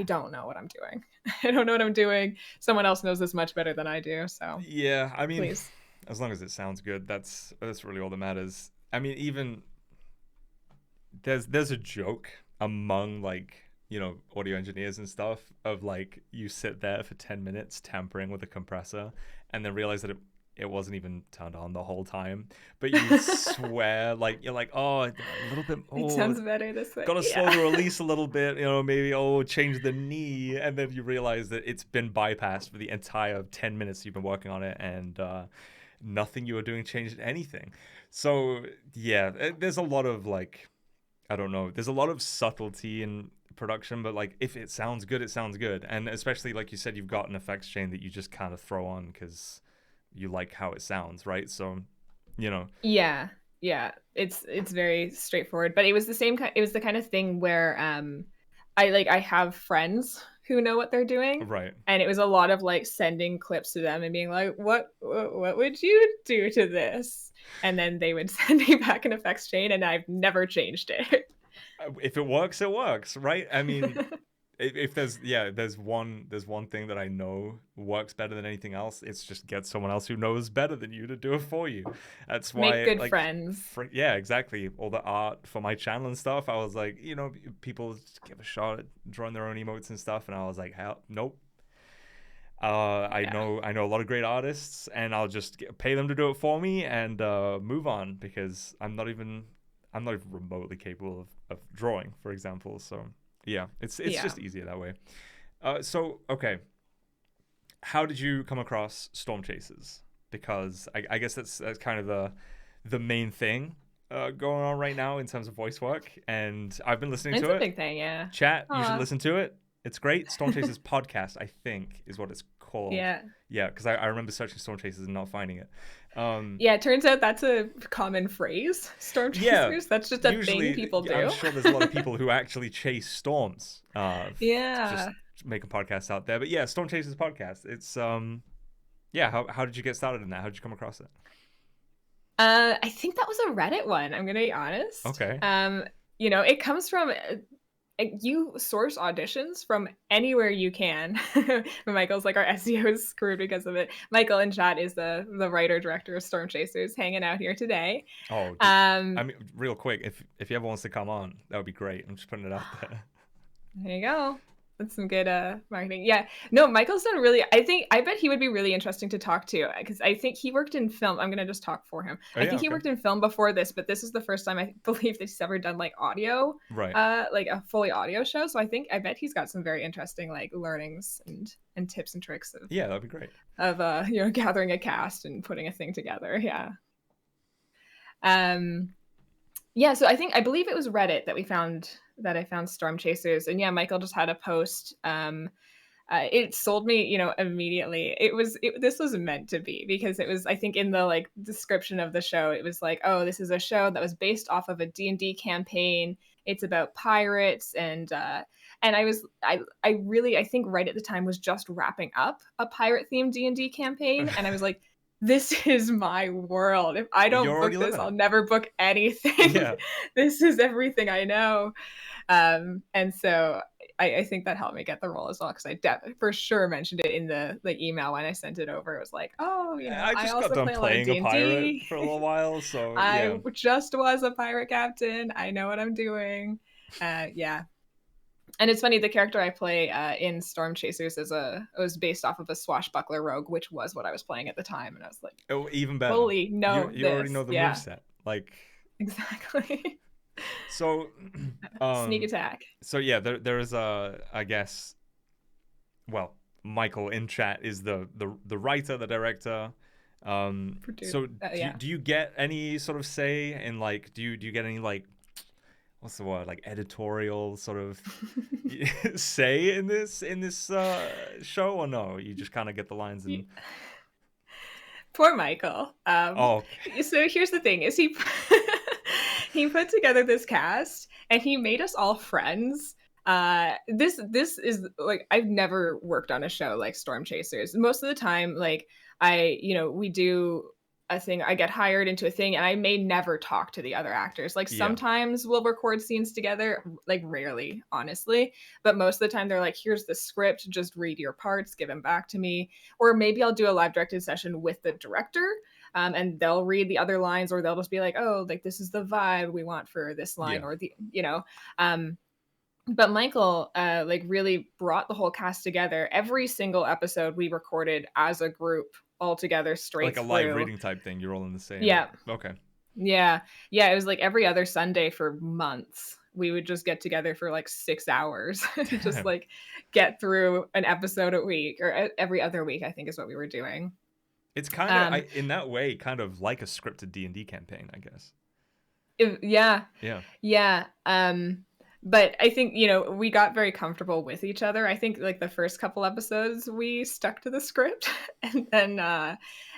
don't know what I'm doing. I don't know what I'm doing. Someone else knows this much better than I do. So yeah, I mean, please. As long as it sounds good, that's really all that matters. I mean, even there's a joke among like audio engineers and stuff of like you sit there for 10 minutes tampering with a compressor and then realize that it wasn't even turned on the whole time, but you swear like you're like, oh, a little bit, it sounds better this way, gotta slow the release a little bit, maybe change the knee, and then you realize that it's been bypassed for the entire 10 minutes you've been working on it, and nothing you were doing changed anything. So yeah, there's a lot of like, I don't know, there's a lot of subtlety in production, but like if it sounds good, it sounds good. And especially like you said, you've got an effects chain that you just kind of throw on because you like how it sounds, right? So yeah, it's very straightforward. But it was the kind of thing where I have friends who know what they're doing, right? And it was a lot of like sending clips to them and being like, what would you do to this? And then they would send me back an effects chain, and I've never changed it. If it works, it works, right? I mean, if there's one thing that I know works better than anything else, it's just get someone else who knows better than you to do it for you. That's why make good friends. Yeah, exactly. All the art for my channel and stuff, I was like, people just give a shot at drawing their own emotes and stuff, and I was like, hell, nope. I know a lot of great artists, and I'll just pay them to do it for me and move on, because I'm not even remotely capable of drawing, for example. So yeah, it's just easier that way. So okay, how did you come across Storm Chasers? Because I guess that's kind of the main thing going on right now in terms of voice work, and I've been listening to it. It's a big thing, yeah. Chat, you should listen to it. It's great. Storm Chasers podcast, I think, is what it's called. Yeah. Yeah, because I remember searching Storm Chasers and not finding it. Yeah, it turns out that's a common phrase, Storm Chasers. Yeah, that's just a thing people do. I'm sure there's a lot of people who actually chase storms. Yeah. Just making podcasts out there. But yeah, Storm Chasers podcast. It's Yeah, how did you get started in that? How did you come across it? I think that was a Reddit one. I'm gonna be honest. Okay. It comes from you source auditions from anywhere you can. Michael's like, our SEO is screwed because of it. Michael in chat is the writer director of Storm Chasers, hanging out here today. Oh, I mean, real quick, if he ever wants to come on, that would be great. I'm just putting it out there. There you go. That's some good marketing. Yeah. No, Michael's done really, I bet he would be really interesting to talk to, because I think he worked in film. I'm going to just talk for him. Oh, I yeah, think he okay. worked in film before this, but this is the first time I believe that he's ever done like audio, Right. like a fully audio show. So I bet he's got some very interesting like learnings and tips and tricks of, Yeah, that'd be great. Of gathering a cast and putting a thing together. Yeah. Yeah, so I believe it was Reddit that I found Storm Chasers, and yeah, Michael just had a post. It sold me, immediately. This was meant to be, because it was, I think, in the like description of the show, it was like, oh, this is a show that was based off of a D&D campaign. It's about pirates, and I really, I think right at the time was just wrapping up a pirate themed D&D campaign, and I was like, this is my world. If I don't book this, I'll never book anything. Yeah. This is everything I know. And so I think that helped me get the role as well, because I for sure mentioned it in the email when I sent it over. It was like, oh, I just also got done playing a pirate for a little while, so yeah. I just was a pirate captain. I know what I'm doing. Yeah. And it's funny, the character I play in Storm Chasers was based off of a swashbuckler rogue, which was what I was playing at the time, and I was like, oh, even better. Fully know you already know the moveset, like exactly. So, sneak attack. So yeah, there is I guess, well, Michael in chat is the writer, the director. So do you get any sort of say in, like, do you get any, like, what's the word, like editorial sort of say in this show, or no? You just kind of get the lines and. Poor Michael. So here's the thing: is he put together this cast and he made us all friends. This is like, I've never worked on a show like Storm Chasers. Most of the time, like we do a thing, I get hired into a thing, and I may never talk to the other actors. Like sometimes we'll record scenes together, like rarely, honestly, but most of the time they're like, here's the script, just read your parts, give them back to me. Or maybe I'll do a live directed session with the director, and they'll read the other lines, or they'll just be like, oh, like this is the vibe we want for this line, or but Michael like really brought the whole cast together. Every single episode we recorded as a group, all together, straight through. Like a live reading type thing. You're all in the same. Yeah. Okay. Yeah. It was like every other Sunday for months. We would just get together for like 6 hours to just like get through an episode a week, or every other week, I think is what we were doing. It's kind of in that way, kind of like a scripted D&D campaign, I guess. Yeah. But I think, we got very comfortable with each other. I think like the first couple episodes we stuck to the script, and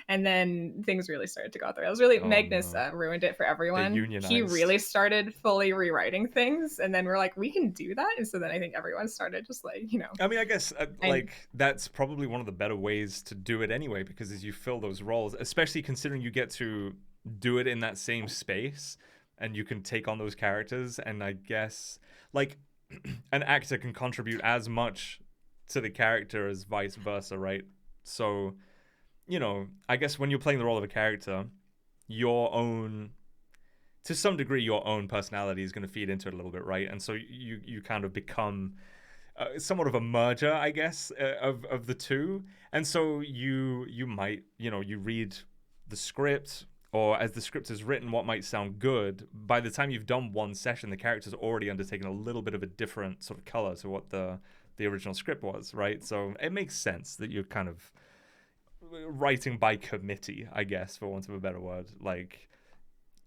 then things really started to go through. It was really, Magnus ruined it for everyone. He really started fully rewriting things, and then we're like, we can do that. And so then I think everyone started just like, I mean, I guess like that's probably one of the better ways to do it anyway, because as you fill those roles, especially considering you get to do it in that same space, and you can take on those characters, and I guess like an actor can contribute as much to the character as vice versa, right? So, I guess when you're playing the role of a character, to some degree, your own personality is going to feed into it a little bit, right? And so you kind of become somewhat of a merger, I guess, of the two. And so you might, you read the script, or as the script is written, what might sound good. By the time you've done one session, the character's already undertaken a little bit of a different sort of color to what the original script was, right? So it makes sense that you're kind of writing by committee, I guess, for want of a better word. Like,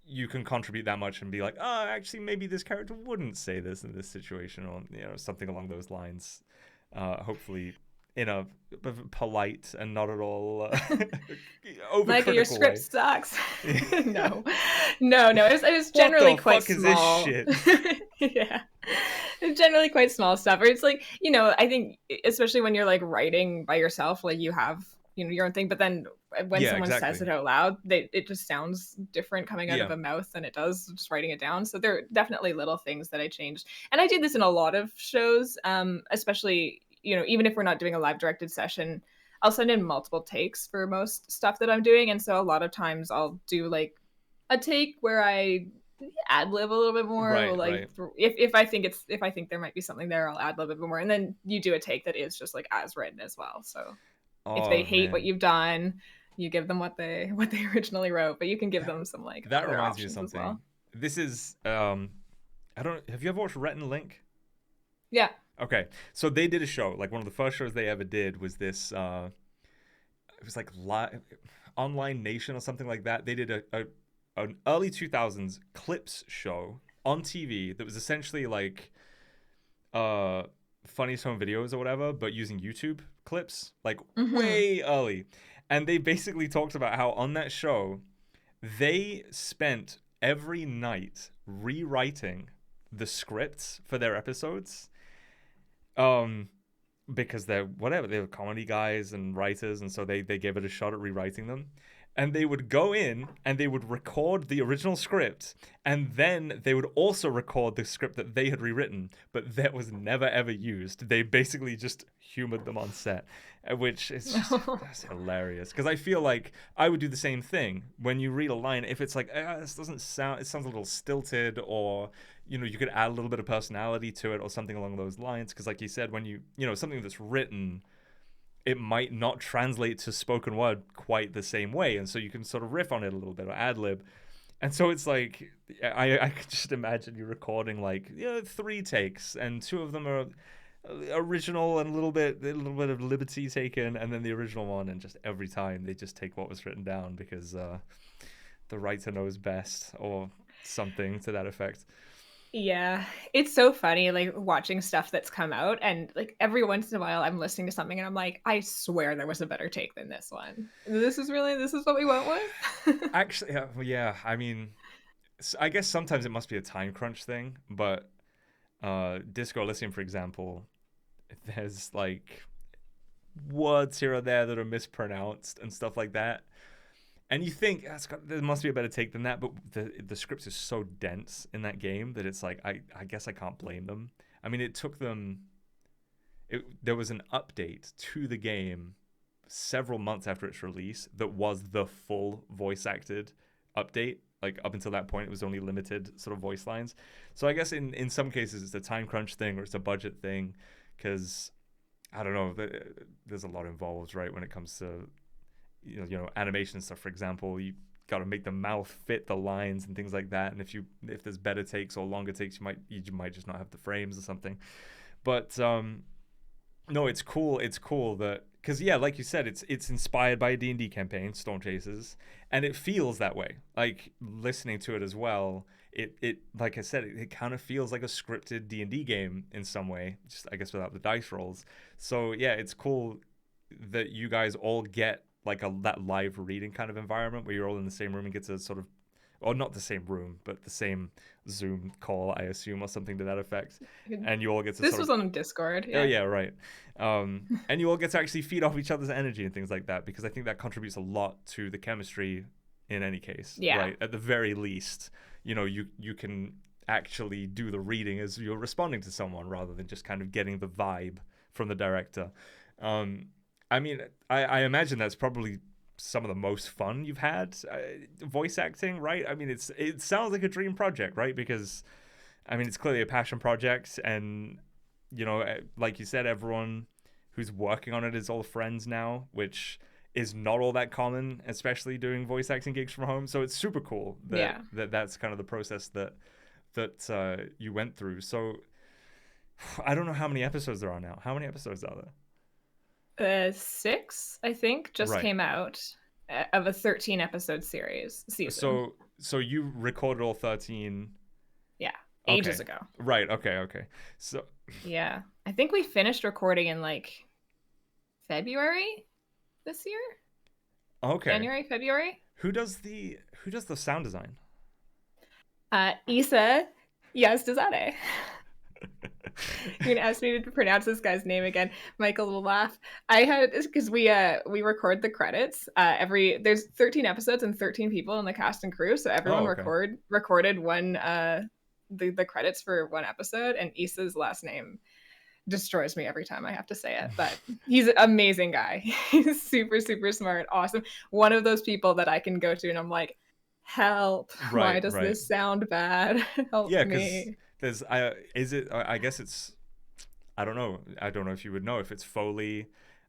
you can contribute that much and be like, oh, actually, maybe this character wouldn't say this in this situation, or something along those lines. Hopefully in a polite and not at all overcritical Michael, your script way. Sucks. No. It was generally quite small. What the fuck is this shit? Yeah. It's generally quite small stuff. Or it's like, I think especially when you're like writing by yourself, like you have your own thing, but then when Yeah, someone says exactly. it out loud, it just sounds different coming out of Yeah. a mouth than it does just writing it down. So there are definitely little things that I changed, and I do this in a lot of shows, especially even if we're not doing a live directed session, I'll send in multiple takes for most stuff that I'm doing, and so a lot of times I'll do like a take where I ad lib a little bit more, or Right, like right. if I think there might be something there, I'll ad lib a bit more, and then you do a take that is just like as written as well. So if they Oh hate what man. you've done, you give them what they originally wrote, but you can give That them some like that other reminds me of options as well. something. This is I don't have you ever watched Rhett and Link? Yeah. Okay. So they did a show. Like one of the first shows they ever did was this it was like Online Nation or something like that. They did an early 2000s clips show on TV that was essentially like uh funniest home videos or whatever, but using YouTube clips, like Mm-hmm. way early. And they basically talked about how on that show they spent every night rewriting the scripts for their episodes. Um because they're comedy guys and writers, and so they gave it a shot at rewriting them, and they would go in and they would record the original script, and then they would also record the script that they had rewritten but that was never ever used. They basically just humored them on set, which is just that's hilarious, because I feel like I would do the same thing when you read a line. If it's like this doesn't sound, it sounds a little stilted, or you could add a little bit of personality to it or something along those lines, because like you said, when something that's written, it might not translate to spoken word quite the same way, and so you can sort of riff on it a little bit or ad lib. And so it's like I could just imagine you recording like 3 takes, and 2 of them are original and a little bit of liberty taken, and then the original one, and just every time they just take what was written down because the writer knows best, or something to that effect. Yeah, it's so funny, like, watching stuff that's come out, and, like, every once in a while, I'm listening to something and I'm like, "I swear there was a better take than this one. This is what we went with?" Actually, yeah, I mean, I guess sometimes it must be a time crunch thing, but Disco Elysium, for example, there's like words here or there that are mispronounced and stuff like that. And you think there must be a better take than that, but the script is so dense in that game that it's like I guess I can't blame them. I mean, it took them. There was an update to the game several months after its release that was the full voice acted update. Like up until that point, it was only limited sort of voice lines. So I guess in some cases it's a time crunch thing or it's a budget thing, because I don't know. There's a lot involved, right, when it comes to animation stuff. For example, you got to make the mouth fit the lines and things like that. And if there's better takes or longer takes, you might just not have the frames or something. But no, it's cool. It's cool that, because yeah, like you said, it's inspired by a D&D campaign, Storm Chasers, and it feels that way. Like listening to it as well, it like I said, it kind of feels like a scripted D&D game in some way, just I guess without the dice rolls. So yeah, it's cool that you guys all get like that live reading kind of environment where you're all in the same room and get to sort of, or not the same room, but the same Zoom call, I assume, or something to that effect, and you all get to This sort of, was on Discord, oh yeah. yeah, right. And you all get to actually feed off each other's energy and things like that, because I think that contributes a lot to the chemistry in any case, Yeah. right? At the very least, you can actually do the reading as you're responding to someone rather than just kind of getting the vibe from the director. Um, I mean, I imagine that's probably some of the most fun you've had voice acting, right? I mean, it sounds like a dream project, right? Because I mean, it's clearly a passion project, and like you said, everyone who's working on it is all friends now, which is not all that common, especially doing voice acting gigs from home. So it's super cool that, Yeah. that's kind of the process that you went through. So I don't know how many episodes there are now. How many episodes are there? 6, I think, just Right. came out of a 13 episode season. So you recorded all 13. Yeah, ages Okay. ago. Right. Okay. So Yeah. I think we finished recording in like February this year? okay. January, February? Who does the sound design? Isa Yazdazadeh. You're gonna ask me to pronounce this guy's name again. Michael will laugh. I had because we record the credits. There's 13 episodes and 13 people in the cast and crew, so everyone recorded one the credits for one episode, and Issa's last name destroys me every time I have to say it, but he's an amazing guy. He's super, super smart, awesome. One of those people that I can go to and I'm like, help, why does this sound bad? Help me. There's I guess it's, I don't know if you would know if it's Foley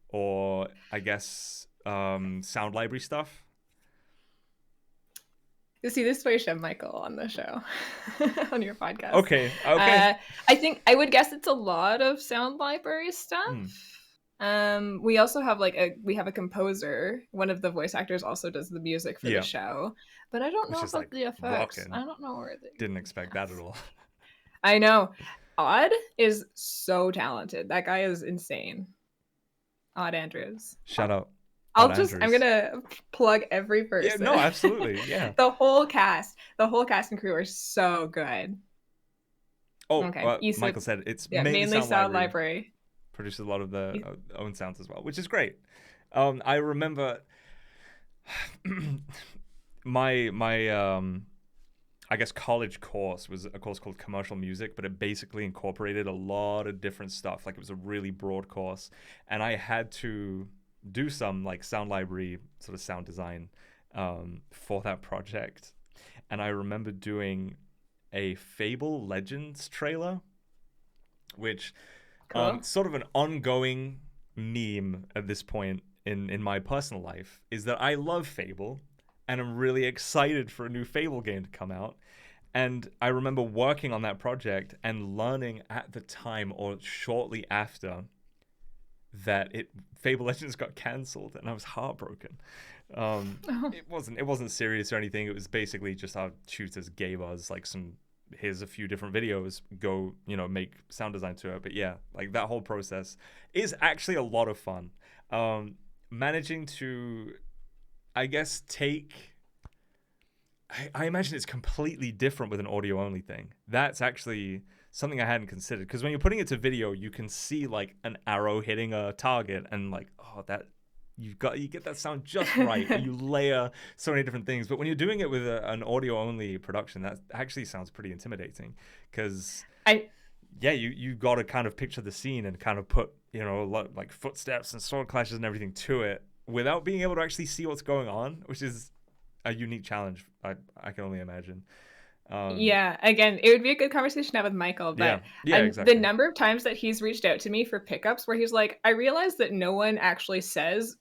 or I guess sound library stuff. You see, this way show Michael on the show, on your podcast. Okay. I think I would guess it's a lot of sound library stuff. We also have we have a composer. One of the voice actors also does the music for the show, but I don't know about the effects. Rockin'. I don't know where they didn't expect that at all. I know. Odd is so talented. That guy is insane. Odd Andrews. Shout out. I'm gonna plug every person. Yeah, no, absolutely, yeah. The whole cast and crew are so good. Oh, okay. Michael said it's mainly sound library. Produces a lot of the own sounds as well, which is great. I remember my I guess college course was a course called commercial music, but it basically incorporated a lot of different stuff. Like it was a really broad course, and I had to do some like sound library sort of sound design for that project. And I remember doing a Fable Legends trailer, which sort of an ongoing meme at this point in my personal life is that I love Fable and I'm really excited for a new Fable game to come out. And I remember working on that project and learning at the time or shortly after that Fable Legends got cancelled, and I was heartbroken. It wasn't serious or anything. It was basically just our tutors gave us like here's a few different videos, go make sound design to it. But yeah, like that whole process is actually a lot of fun. Managing to, I guess, I imagine it's completely different with an audio only thing. That's actually something I hadn't considered, because when you're putting it to video, you can see like an arrow hitting a target, and like, that you get that sound just right, and you layer so many different things. But when you're doing it with an audio only production, that actually sounds pretty intimidating, because you got to kind of picture the scene and kind of put a lot, like footsteps and sword clashes and everything to it without being able to actually see what's going on, which is a unique challenge. I can only imagine. Again, it would be a good conversation to have with Michael, but exactly. The number of times that he's reached out to me for pickups where he's like, I realized that no one actually says,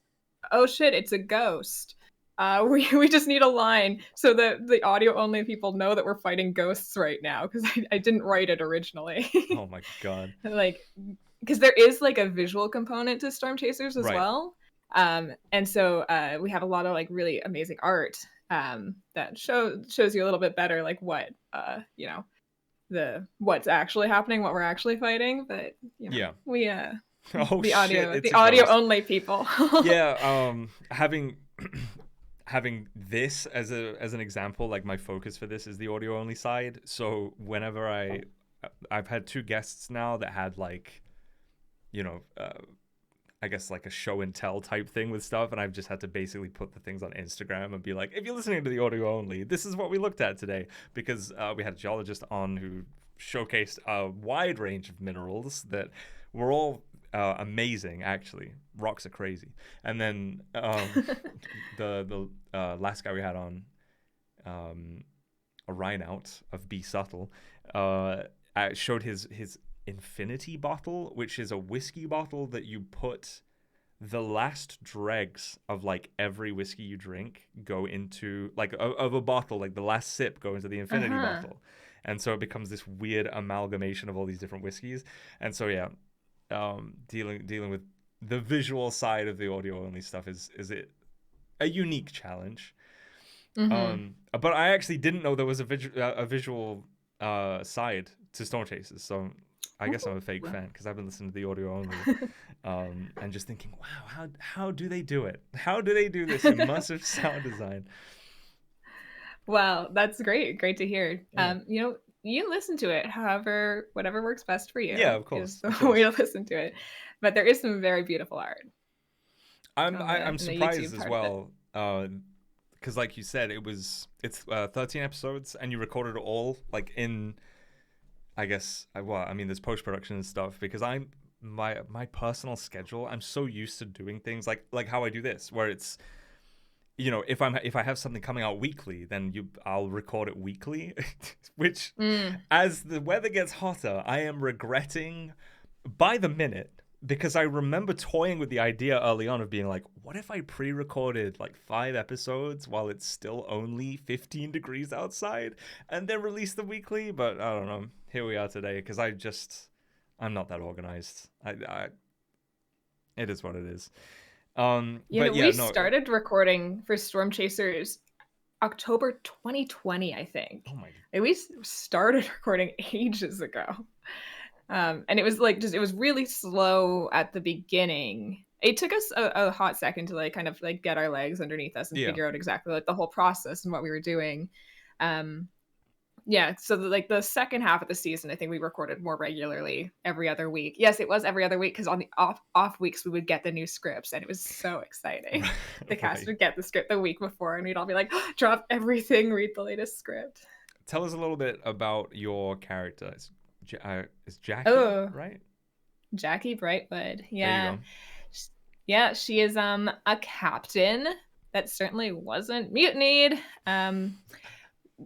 oh shit, it's a ghost. We just need a line so that the audio only people know that we're fighting ghosts right now, because I didn't write it originally. Oh my god. Like, because there is like a visual component to Storm Chasers as well. And so we have a lot of like really amazing art that shows you a little bit better like what what's actually happening, what we're actually fighting. But we the audio only people. Having this as an example, like my focus for this is the audio only side. So whenever I've had two guests now that had like I guess like a show and tell type thing with stuff, and I've just had to basically put the things on Instagram and be like, if you're listening to the audio only, this is what we looked at today, because we had a geologist on who showcased a wide range of minerals that were all amazing. Actually, rocks are crazy. And then the last guy we had on, a Rhinout of Be Subtle, showed his infinity bottle, which is a whiskey bottle that you put the last dregs of like every whiskey you drink go into like of a bottle, like the last sip go into the infinity bottle, and so it becomes this weird amalgamation of all these different whiskeys. And so dealing with the visual side of the audio only stuff is it a unique challenge. But I actually didn't know there was a visual side to Storm Chasers, so I guess I'm a fake fan, because I've been listening to the audio only and just thinking, wow, how do they do it? How do they do this immersive sound design? Well, that's great to hear. you listen to it however, whatever works best for Yeah, you of is course, the of course. way to listen to it. But there is some very beautiful art I'm in the surprised YouTube as part of it. well, because like you said, it's 13 episodes, and you recorded it all like in, I guess, well, I mean, there's post production and stuff, because my personal schedule, I'm so used to doing things like how I do this, where it's, if I have something coming out weekly, then I'll record it weekly, which, Mm. as the weather gets hotter, I am regretting by the minute, because I remember toying with the idea early on of being like, what if I pre-recorded like 5 episodes while it's still only 15 degrees outside and then release the weekly? But I don't know. Here we are today, because I'm not that organized. It is what it is. But yeah, We no. started recording for Storm Chasers October 2020, I think. Oh my. And we started recording ages ago. And it was like it was really slow at the beginning. It took us a hot second to like kind of like get our legs underneath us and Yeah. figure out exactly like the whole process and what we were doing. Yeah, so like the second half of the season, I think we recorded more regularly every other week. Yes, it was every other week, because on the off weeks we would get the new scripts, and it was so exciting. The cast Right. would get the script the week before, and we'd all be like, drop everything, read the latest script. Tell us a little bit about your character. It's Jackie, Oh, right? Jackie Brightwood. There you Yeah. go. Yeah, she is a captain that certainly wasn't mutinied.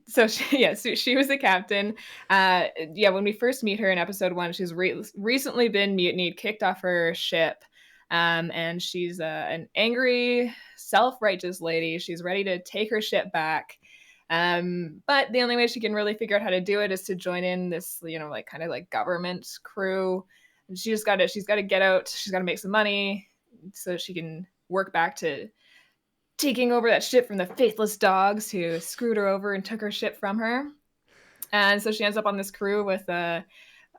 So she was the captain. When we first meet her in episode 1, she's recently been mutinied, kicked off her ship, and she's an angry, self-righteous lady. She's ready to take her ship back, but the only way she can really figure out how to do it is to join in this, like kind of like government crew. And she's got to get out. She's got to make some money so she can work back to taking over that ship from the faithless dogs who screwed her over and took her ship from her. And so she ends up on this crew with a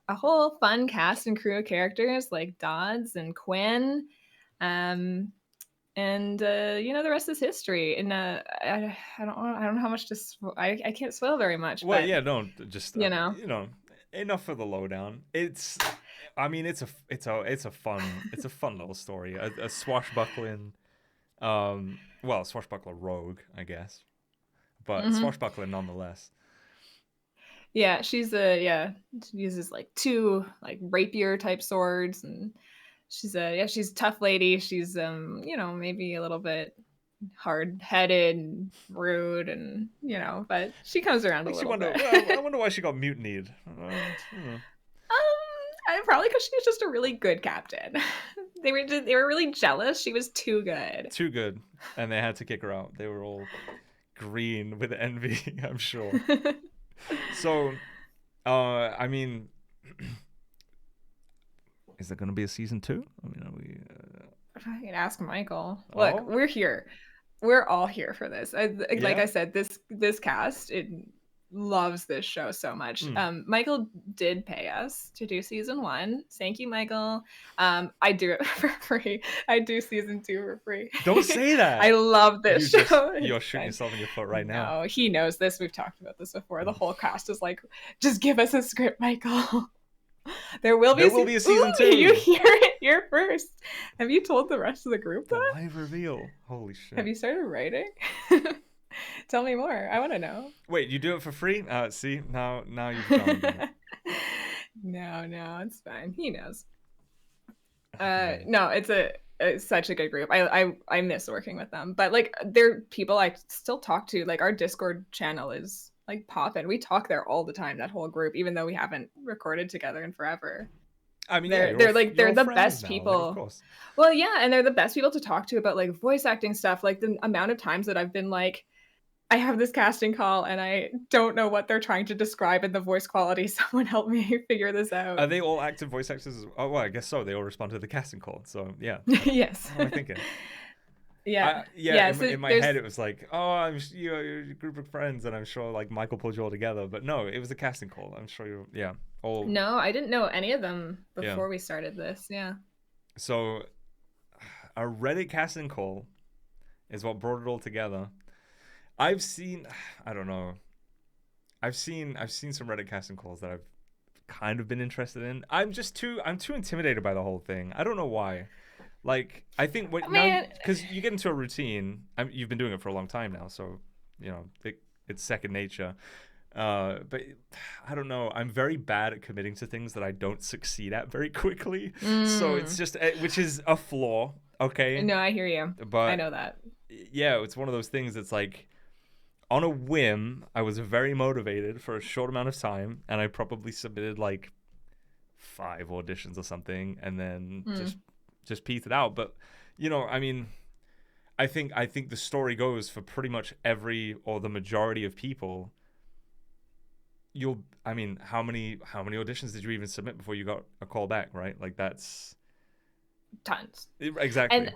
whole fun cast and crew of characters like Dodds and Quinn. The rest is history. And I don't know how much to I can't spoil very much, Well, but yeah, no, just you know. enough for the lowdown. I mean, it's a fun little story. A swashbuckling, swashbuckler rogue, I guess, but Mm-hmm. swashbuckler nonetheless. Yeah, she uses like 2 like rapier type swords, and she's a tough lady. She's maybe a little bit hard-headed and rude, and but she comes around a Makes you little wonder. bit. Well, I wonder why she got mutinied. Probably because she was just a really good captain. They were really jealous. She was too good. Too good, and they had to kick her out. They were all green with envy, I'm sure. So, I mean, is there going to be a season 2? I mean, are we? I can ask Michael. Look, we're here. We're all here for this. Like I said, this cast loves this show so much. Michael did pay us to do season 1. Thank you, Michael. I do it for free. I do season 2 for free. Don't say that. I love this show. You're shooting yourself in your foot right now. No, he knows this. We've talked about this before. The whole cast is like, just give us a script, Michael. There will be a season 2. You hear it here first. Have you told the rest of the group that? The live reveal. Holy shit. Have you started writing? Tell me more. I want to know. Wait, you do it for free? See, now you've done it. No, it's fine. He knows. No, it's such a good group. I miss working with them. But like, they're people I still talk to. Like, our Discord channel is like popping. We talk there all the time, that whole group, even though we haven't recorded together in forever. I mean, they're the best people. Like, of course. Well, yeah, and they're the best people to talk to about like voice acting stuff. Like, the amount of times that I've been like, I have this casting call and I don't know what they're trying to describe in the voice quality. Someone help me figure this out. Are they all active voice actors? Oh, well, I guess so. They all respond to the casting call. So yeah. Yes. What am I thinking? Yeah. In my head, it was like, oh, you're a group of friends, and I'm sure like Michael pulled you all together. But no, it was a casting call. I'm sure you're all. No, I didn't know any of them before we started this. Yeah. So, a Reddit casting call is what brought it all together. I've seen, I don't know. I've seen some Reddit casting calls that I've kind of been interested in. I'm too intimidated by the whole thing. I don't know why. Like, I think I now, mean, because you get into a routine. You've been doing it for a long time now, so it's second nature. But I don't know. I'm very bad at committing to things that I don't succeed at very quickly. So it's just, which is a flaw. Okay. no, I hear you. But I know that. yeah, it's one of those things that's like, on a whim, I was very motivated for a short amount of time, and I probably submitted like 5 auditions or something, and then just petered out. But I mean, I think the story goes for pretty much every or the majority of people. I mean, how many auditions did you even submit before you got a call back, right? Like, that's Tons. exactly. And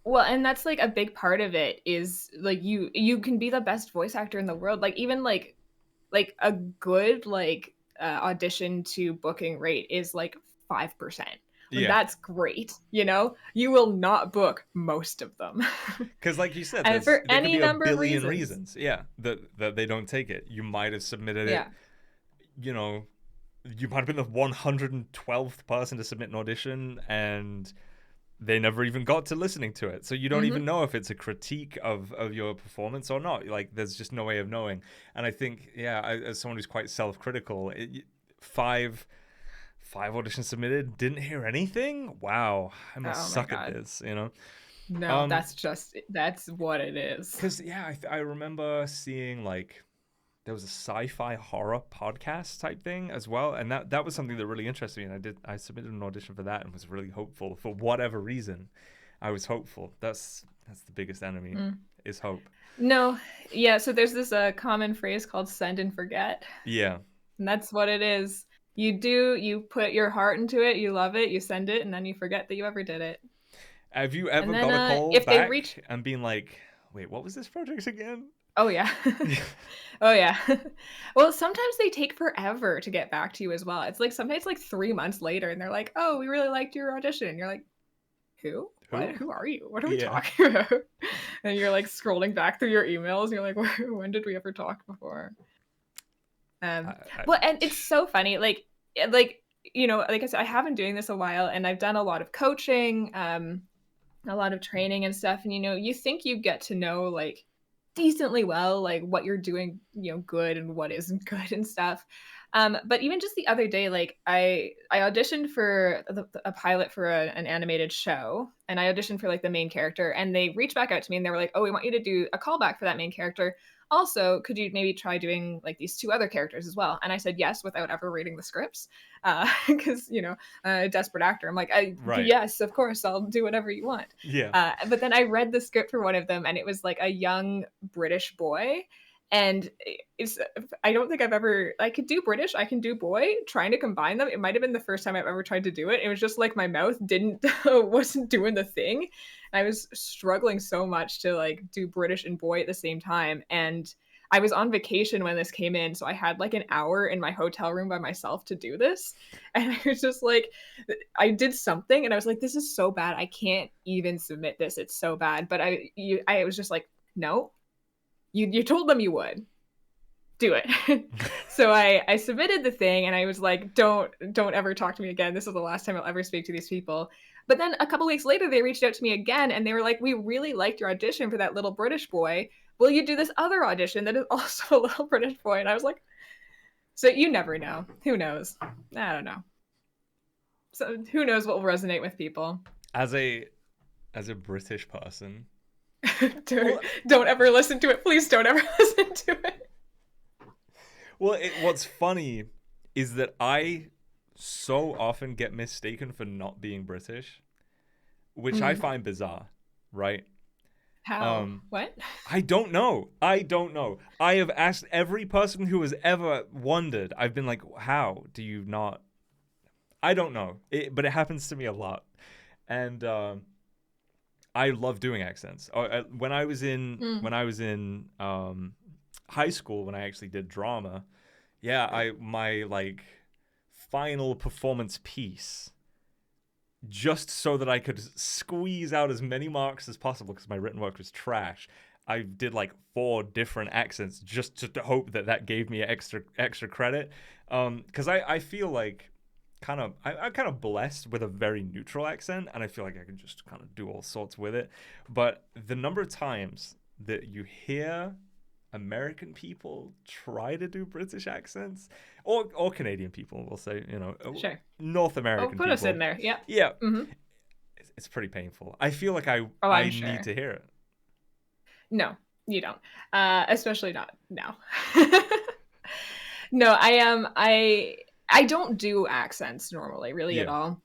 well, and that's like a big part of it is like you can be the best voice actor in the world. Like even like a good like audition to booking rate is like 5%. Like Yeah, that's great. You will not book most of them. because like you said, And for there could any be a number of billion reasons. Yeah, that they don't take it. You might have submitted it. Yeah. You know, you might have been the 112th person to submit an audition, and they never even got to listening to it. So you don't even know if it's a critique of your performance or not. Like, there's just no way of knowing. And I think, as someone who's quite self-critical, five auditions submitted, didn't hear anything. Wow, I must Oh my suck at God. this. No, that's what it is. Because I remember seeing like there was a sci-fi horror podcast type thing as well, and that was something that really interested me. And I submitted an audition for that and was really hopeful. For whatever reason, I was hopeful. That's the biggest enemy, is hope. No, yeah. So there's this common phrase called "send and forget," Yeah. and that's what it is. You put your heart into it, you love it, you send it, and then you forget that you ever did it. Have you And ever then got a call if they back reach, and been like, wait, what was this project again? oh yeah, oh yeah. Well, sometimes they take forever to get back to you as well. It's like sometimes like 3 months later, and they're like, "Oh, we really liked your audition," and you're like, "Who? What? Who? Who are you? What are we Yeah. talking about?" And you're like scrolling back through your emails, and you're like, "When did we ever talk before?" Well, and it's so funny, like like I said, I have been doing this a while, and I've done a lot of coaching, a lot of training and stuff, and you think you get to know like decently well, like what you're doing, good and what isn't good and stuff. But even just the other day, like I auditioned for a pilot for an animated show, and I auditioned for like the main character, and they reached back out to me and they were like, "Oh, we want you to do a callback for that main character. Also, could you maybe try doing like these 2 other characters as well?" And I said yes without ever reading the scripts, because a desperate actor. I'm like, Right. yes, of course, I'll do whatever you want. Yeah. But then I read the script for one of them, and it was like a young British boy. And I don't think I could do British, I can do boy, trying to combine them. It might have been the first time I've ever tried to do it. It was just like my mouth wasn't doing the thing. I was struggling so much to like do British and boy at the same time. And I was on vacation when this came in, so I had like an hour in my hotel room by myself to do this. And I was just like, I did something, and I was like, this is so bad. I can't even submit this. It's so bad. But I was just like, no, you told them you would do it. So I submitted the thing, and I was like, don't ever talk to me again. This is the last time I'll ever speak to these people. But then a couple weeks later, they reached out to me again, and they were like, we really liked your audition for that little British boy. Will you do this other audition that is also a little British boy? And I was like, so you never know. Who knows? I don't know. So who knows what will resonate with people. As a British person, don't ever listen to it. Please don't ever listen to it. Well, what's funny is that I so often get mistaken for not being British, which I find bizarre, right? How? What? I don't know. I have asked every person who has ever wondered. I've been like, how do you not? I don't know. But it happens to me a lot. And I love doing accents. When I was in high school, when I actually did drama, my like final performance piece, just so that I could squeeze out as many marks as possible because my written work was trash, I did like 4 different accents just to hope that gave me extra credit. Because I feel like I'm kind of blessed with a very neutral accent, and I feel like I can just kind of do all sorts with it. But the number of times that you hear American people try to do British accents, or Canadian people, we'll say, Sure. North American Put people. us in there. Yeah. Yeah. Mm-hmm. It's pretty painful. I feel like I I'm need sure. to hear it. No, you don't. Especially not now. No, I don't do accents normally, really at Yeah. all.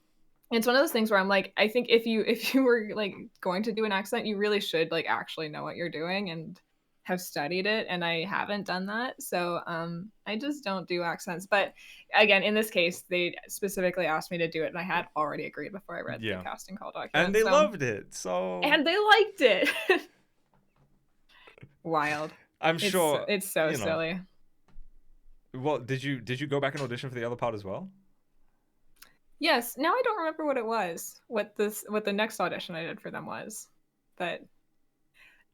It's one of those things where I'm like, I think if you were like going to do an accent, you really should like actually know what you're doing and have studied it, and I haven't done that. So I just don't do accents. But again, in this case, they specifically asked me to do it, and I had already agreed before I read the Yeah. casting call document. And they loved it. So and they liked it. Wild. I'm sure It's so silly. Well, did you go back and audition for the other part as well? Yes. Now I don't remember what it was. What the next audition I did for them was. But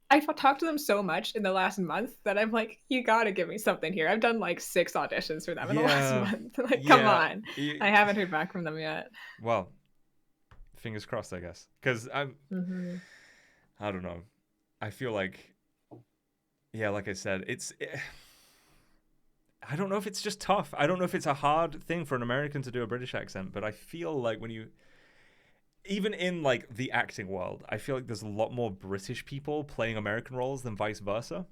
I've talked to them so much in the last month that I'm like, you gotta give me something here. I've done like 6 auditions for them in the last month. Like, come on. I haven't heard back from them yet. Well, fingers crossed, I guess. Because I don't know. I feel like, yeah, like I said, I don't know if it's just tough. I don't know if it's a hard thing for an American to do a British accent, but I feel like even in like the acting world, I feel like there's a lot more British people playing American roles than vice versa.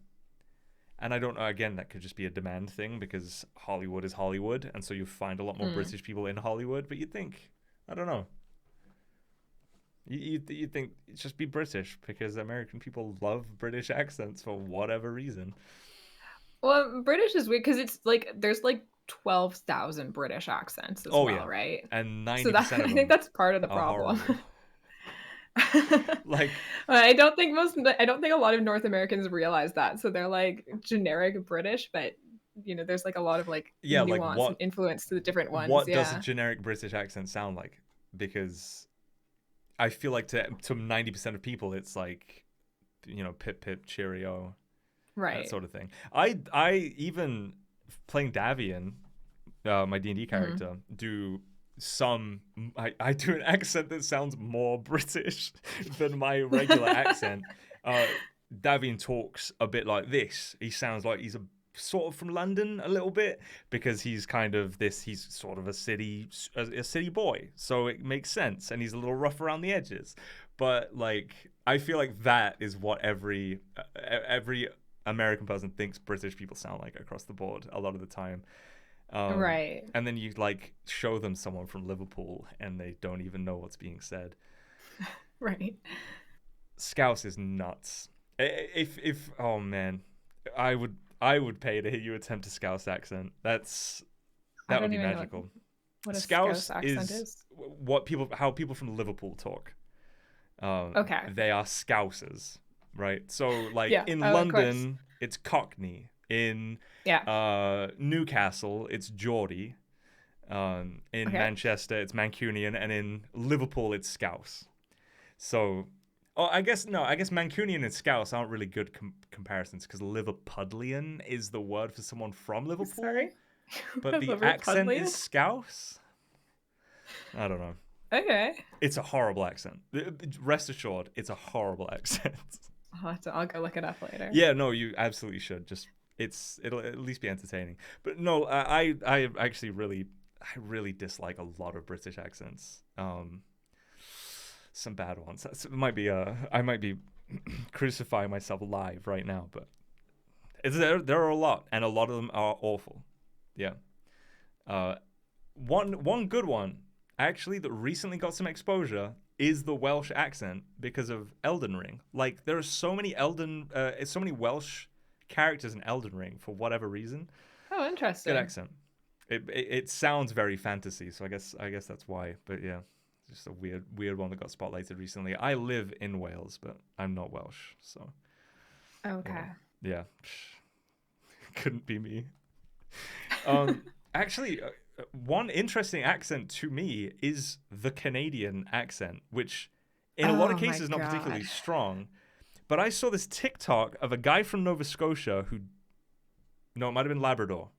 And I don't know, again, that could just be a demand thing because Hollywood is Hollywood, and so you find a lot more British people in Hollywood, but you'd think, I don't know. You think just be British because American people love British accents for whatever reason. Well, British is weird because it's like there's like 12,000 British accents as well, yeah. right? And 90% so of them I think that's part of the problem. Like, I don't think a lot of North Americans realize that. So they're like generic British, but there's like a lot of like nuance and influence to the different ones. What does a generic British accent sound like? Because I feel like to 90% of people, it's like, pip pip cheerio. Right. That sort of thing. I even playing Davian, my D&D character, do some. I do an accent that sounds more British than my regular accent. Davian talks a bit like this. He sounds like he's sort of from London a little bit because he's kind of this. He's sort of a city boy, so it makes sense. And he's a little rough around the edges. But like, I feel like that is what every American person thinks British people sound like across the board a lot of the time. Right. And then you like show them someone from Liverpool and they don't even know what's being said. Right. Scouse is nuts. If oh man, I would pay to hear you attempt a Scouse accent. That would be magical. What a Scouse accent is how people from Liverpool talk. Okay. They are Scousers. Right, so like in London, it's Cockney. In Newcastle, it's Geordie. In Manchester, it's Mancunian, and in Liverpool, it's Scouse. So, I guess Mancunian and Scouse aren't really good comparisons because Liverpudlian is the word for someone from Liverpool. Sorry, but the accent is Scouse. I don't know. Okay, it's a horrible accent. Rest assured, it's a horrible accent. I'll go look it up later. Yeah, no, you absolutely should. Just it'll at least be entertaining. But no, I actually really dislike a lot of British accents. Some bad ones. It might be I might be crucifying myself live right now, but there are a lot, and a lot of them are awful. Yeah. One good one actually that recently got some exposure is the Welsh accent because of Elden Ring. Like, there are so many Welsh characters in Elden Ring for whatever reason. Oh, interesting. Good accent. It sounds very fantasy, so I guess that's why. But yeah, just a weird one that got spotlighted recently. I live in Wales, but I'm not Welsh, so. Okay. Yeah. Couldn't be me. Actually. One interesting accent to me is the Canadian accent, which in a lot of cases is not particularly strong, But I saw this TikTok of a guy from Nova Scotia it might have been Labrador,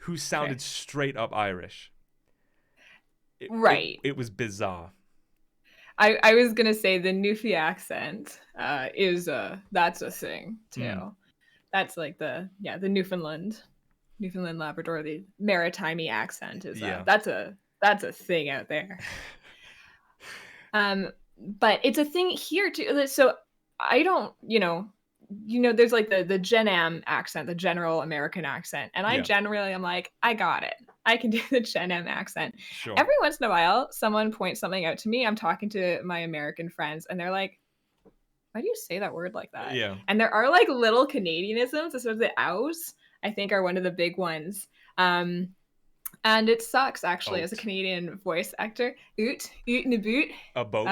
who sounded straight up Irish. It was bizarre. I was gonna say the Newfie accent that's a thing too. That's like the Newfoundland Labrador, the maritime accent is that's a thing out there. But it's a thing here too. So I don't, there's like the Gen M accent, the general American accent, and I generally am like, I got it. I can do the Gen M accent. Sure. Every once in a while, someone points something out to me. I'm talking to my American friends, and they're like, why do you say that word like that? Yeah. And there are like little Canadianisms, especially the ows, I think are one of the big ones. And it sucks actually as a Canadian voice actor. Oot and a boot. A boat.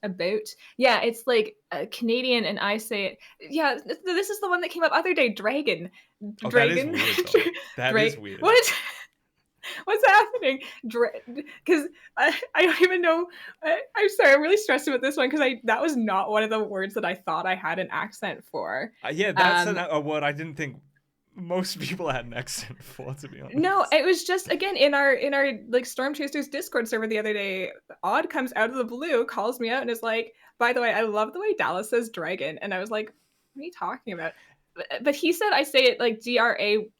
About. Yeah, it's like Canadian, and I say it. Yeah, this is the one that came up other day. Dragon. That is weird. Though. That is weird. What? What's happening? Because I don't even know. I'm sorry. I'm really stressed about this one because that was not one of the words that I thought I had an accent for. That's a word I didn't think most people had an accent for, to be honest. No, it was just, again, in our like Storm Chasers Discord server the other day, Odd comes out of the blue, calls me out, and is like, by the way, I love the way Dallas says dragon. And I was like, what are you talking about? But he said I say it like Draygun,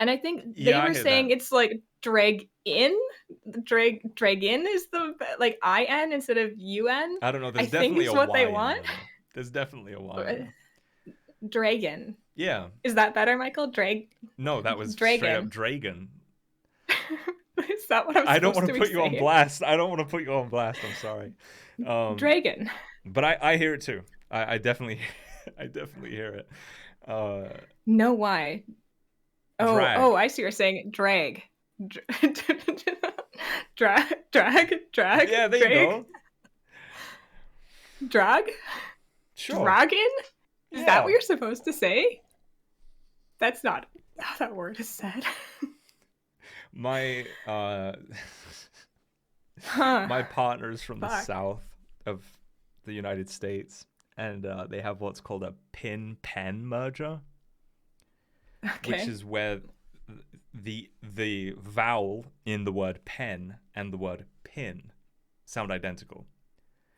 and I think they were saying it's like drag in is the like IN instead of UN. I don't know. There's definitely what they want. There's definitely a Y. Dragon. Yeah. Is that better, Michael? No, that was straight up Dragon. Is that what I don't want to put you on blast. I don't want to put you on blast. I'm sorry. Dragon. But I hear it too. I definitely hear it. No, why? Drag. Oh, I see what you're saying. Drag. Drag. Yeah, there you go. Drag? Sure. Dragon? Is that what you're supposed to say? That's not how that word is said. My my partner's from the south of the United States, and they have what's called a pin-pen merger, which is where the vowel in the word pen and the word pin sound identical.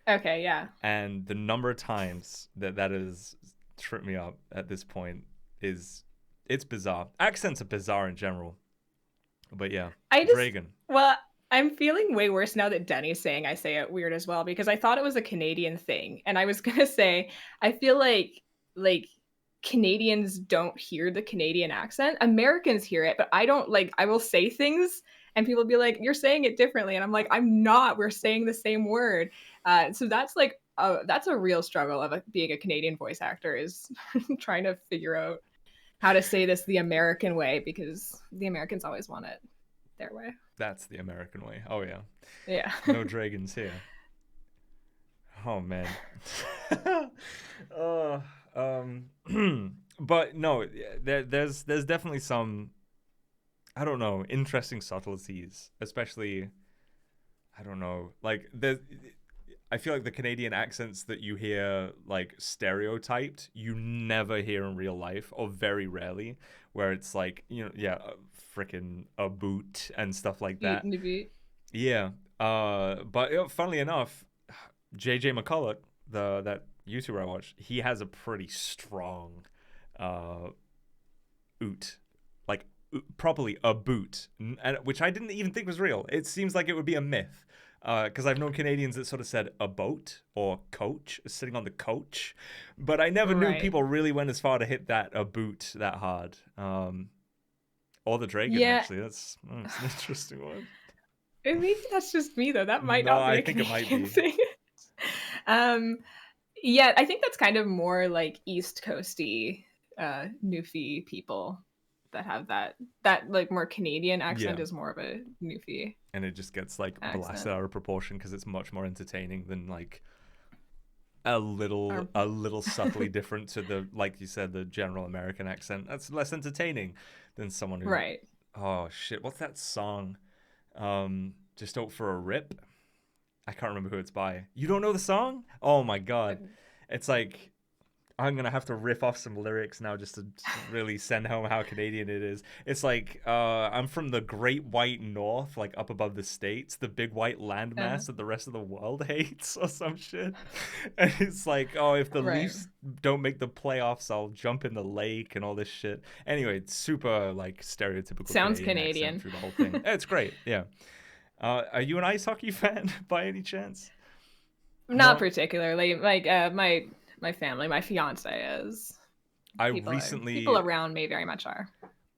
Okay, yeah. And the number of times that has tripped me up at this point it's bizarre. Accents are bizarre in general. But yeah, Dragon. Well, I'm feeling way worse now that Denny's saying I say it weird as well, because I thought it was a Canadian thing. And I was going to say, I feel like Canadians don't hear the Canadian accent. Americans hear it, but I don't. Like, I will say things and people will be like, you're saying it differently. And I'm like, I'm not. We're saying the same word. So that's like, that's a real struggle of being a Canadian voice actor, is trying to figure out how to say this the American way, because the Americans always want it their way. That's the American way. Oh, yeah. Yeah. No dragons here. Oh, man. But no, there's definitely some, I don't know, interesting subtleties, especially, I don't know, like I feel like the Canadian accents that you hear like stereotyped, you never hear in real life, or very rarely, where it's like, freaking a boot and stuff like that. Yeah. But funnily enough, JJ McCulloch, that YouTuber I watched, he has a pretty strong oot, like properly a boot, which I didn't even think was real. It seems like it would be a myth. Because I've known Canadians that sort of said a boat or coach, sitting on the coach, but I never knew people really went as far to hit that a boot that hard. Or the dragon, actually. That's an interesting one. Maybe that's just me though. That might not be a Canadian thing. Yeah, I think that's kind of more like East Coasty, Newfie people that have that like more Canadian accent is more of a Newfie. And it just gets like blasted out of proportion because it's much more entertaining than like a little subtly different to the, like you said, the general American accent. That's less entertaining than someone who oh shit, what's that song? Just Out for a Rip. I can't remember who it's by. You don't know the song? Oh my god. It's like, I'm going to have to riff off some lyrics now just to really send home how Canadian it is. It's like, I'm from the Great White North, like up above the States, the big white landmass that the rest of the world hates or some shit. And it's like, oh, if the Leafs don't make the playoffs, I'll jump in the lake and all this shit. Anyway, it's super like stereotypical. Sounds Canadian through the whole thing. It's great. Yeah. Are you an ice hockey fan by any chance? Not particularly. Like my family, my fiance is. People around me very much are.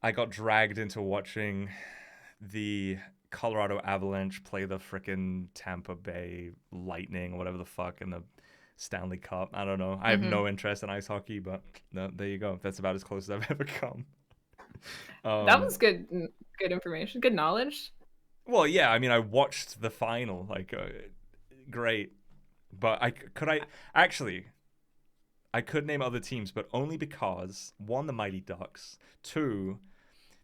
I got dragged into watching the Colorado Avalanche play the frickin' Tampa Bay Lightning, or whatever the fuck, in the Stanley Cup. I don't know. I have no interest in ice hockey, but no, there you go. That's about as close as I've ever come. That was good information, good knowledge. Well, yeah. I mean, I watched the final. Like, great. But I could name other teams, but only because, one, the Mighty Ducks, two,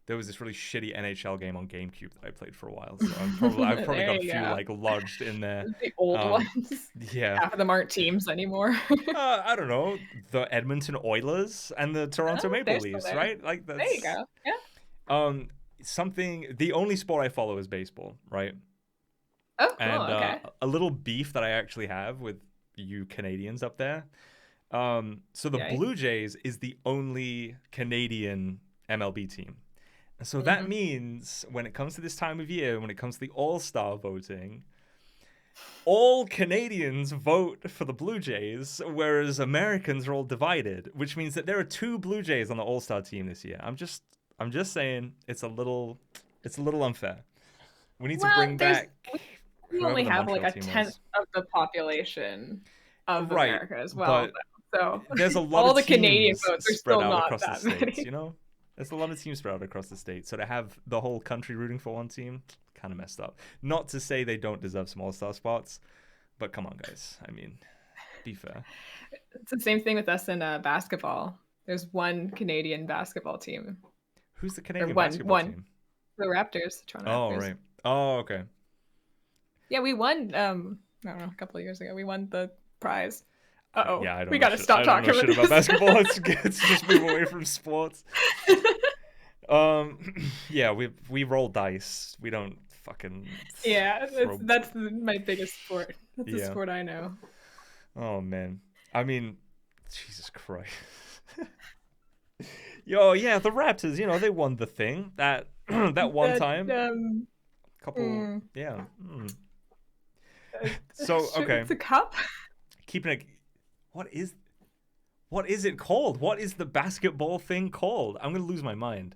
there was this really shitty NHL game on GameCube that I played for a while. So I've probably got a few like lodged in there. The old ones. Yeah. Half of them aren't teams anymore. I don't know, the Edmonton Oilers and the Toronto Maple Leafs, right? Like that's, there you go. Yeah. The only sport I follow is baseball, right? Oh, cool. And okay. a little beef that I actually have with you Canadians up there. So the Blue Jays is the only Canadian MLB team. And so that means when it comes to this time of year, when it comes to the All-Star voting, all Canadians vote for the Blue Jays, whereas Americans are all divided, which means that there are 2 Blue Jays on the All-Star team this year. I'm just saying it's a little unfair. We need to bring back. We only have like a tenth of the population of America as well. So there's a lot all of the Canadian votes are still not across that the states, many. you know? There's a lot of teams spread out across the states. So to have the whole country rooting for one team, kind of messed up. Not to say they don't deserve some all-star spots, but come on, guys. I mean, be fair. It's the same thing with us in basketball. There's one Canadian basketball team. Who's the Canadian basketball team? The Raptors, the Toronto Raptors. Oh, right. Oh, okay. Yeah, we won, I don't know, a couple of years ago. We won the prize. Uh-oh. Yeah, we got to stop talking about basketball. Let's just move away from sports. Yeah, we roll dice. We don't fucking. Yeah, that's my biggest sport. That's a sport I know. Oh man, I mean, Jesus Christ. Yo, yeah, the Raptors. You know, they won the thing that one time. Couple, yeah. So okay, it's a cup. Keeping it. What is it called? What is the basketball thing called? I'm gonna lose my mind.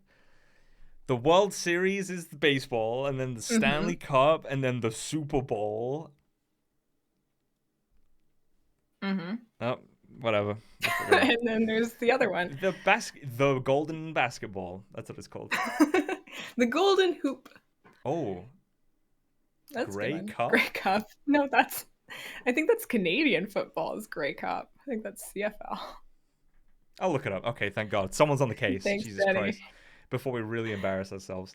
The World Series is the baseball, and then the Stanley Cup, and then the Super Bowl. Oh, whatever. And then there's the other one. The golden basketball. That's what it's called. The golden hoop. Oh. That's Grey Cup? Grey Cup. No, I think that's Canadian football's Grey Cup. I think that's CFL. I'll look it up. Okay, thank God. Someone's on the case. Thanks, Jesus Daddy. Christ. Before we really embarrass ourselves.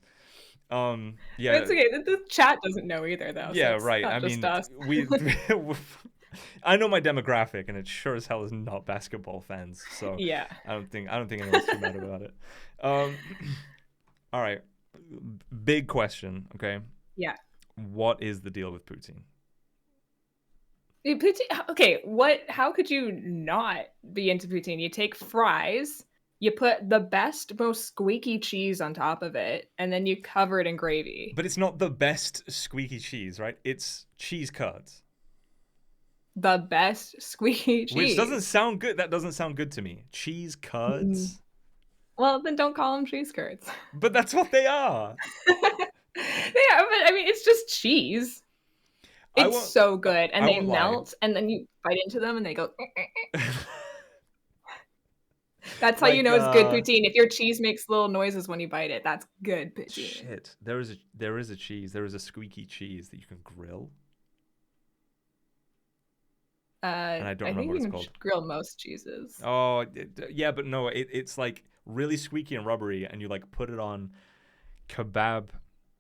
Yeah. It's okay. The chat doesn't know either, though. Yeah, so right. I mean, us. I know my demographic, and it sure as hell is not basketball fans. So yeah, I don't think anyone's too mad about it. All right, big question. Okay. Yeah. What is the deal with poutine? Okay, how could you not be into poutine? You take fries, you put the best, most squeaky cheese on top of it, and then you cover it in gravy. But it's not the best squeaky cheese, right? It's cheese curds. The best squeaky cheese. Which doesn't sound good. That doesn't sound good to me. Cheese curds? Well, then don't call them cheese curds. But that's what they are. They are, but I mean, it's just cheese. It's so good, and they melt, and then you bite into them, and they go. That's how you know it's good poutine. If your cheese makes little noises when you bite it, that's good poutine. Shit, there is a cheese. There is a squeaky cheese that you can grill. And I don't remember what it's called. Grill most cheeses. Oh, yeah, but no, it's like really squeaky and rubbery, and you like put it on kebab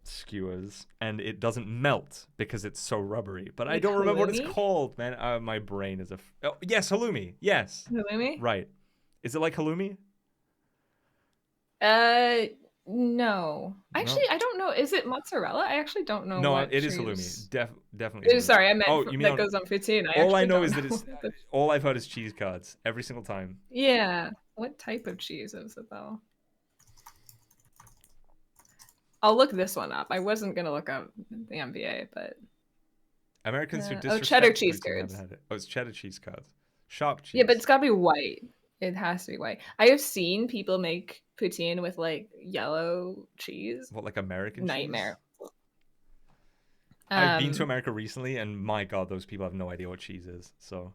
skewers, and it doesn't melt because it's so rubbery. But I Like don't remember what it's halloumi? called, man. My brain is oh, yes, halloumi. Yes, Halloumi? right. Is it like halloumi? Uh, no. No, Actually, I don't know. Is it mozzarella? I actually don't know no, what it is halloumi. cheese. Definitely halloumi. Sorry, I meant Oh, you mean that on? goes on poutine. I All I actually know don't is that know. it's all I've heard is cheese curds every single time. Yeah. What type of cheese is it though? I'll look this one up. I wasn't gonna look up the MBA, but Americans who oh, cheddar disrespect cheese poutine haven't curds. had it. Oh, it's cheddar cheese curds. Sharp Yeah, but cheese. it's gotta be white. It has to be white. I have seen people make poutine with like yellow cheese. What, like American cheese? Nightmare. I've been to Um, America recently, and my God, those people have no idea what cheese is. So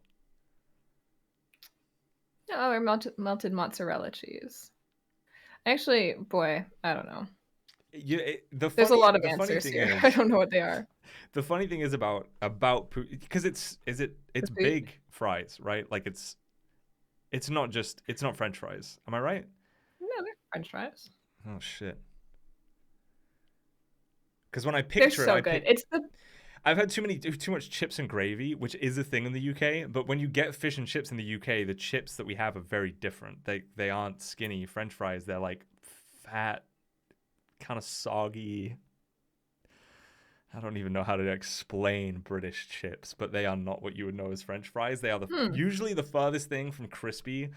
oh, or melted mozzarella cheese. Actually, boy, I don't know. There's a lot of the funny answers thing here. I is don't know what they are. the funny thing is about because it's Food? big fries, right? Like it's not French fries. Am I right? No, they're French fries. Oh shit. Because when I They're picture it, so good. It's the I've had too much chips and gravy, which is a thing in the UK. But when you get fish and chips in the UK, the chips that we have are very different. They aren't skinny French fries. They're like fat, kind of soggy. I don't even know how to explain British chips, but they are not what you would know as French fries. They are usually the furthest thing from crispy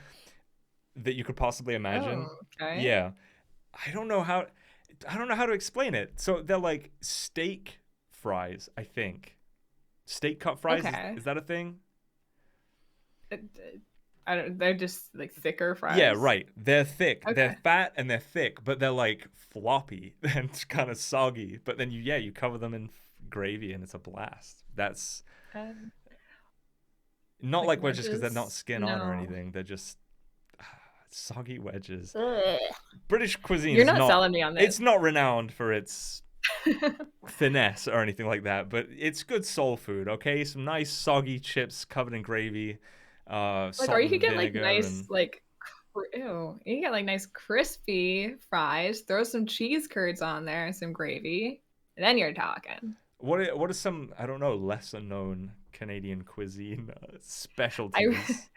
that you could possibly imagine. oh, okay. Yeah, I don't know how to explain it. So they're like steak fries, I think. Steak cut fries, Okay. is that a thing? I don't. They're just like thicker Yeah, fries. right. They're thick. They're Okay. fat and they're thick, but they're like floppy and kind of soggy. But then you cover them in gravy and it's a blast. That's Um, not like like wedges because they're not wedges? skin on or No. anything. They're just soggy wedges. Ugh. British cuisine You're is not not selling me on it's this. not renowned for its finesse or anything like that, but it's good soul food, okay? Some nice soggy chips covered in gravy, Like, or salt you could and get like vinegar nice and like ew. You can get like nice crispy fries. Throw some cheese curds on there and some gravy. And then you're talking. what are some, I don't know, lesser known Canadian cuisine I specialties?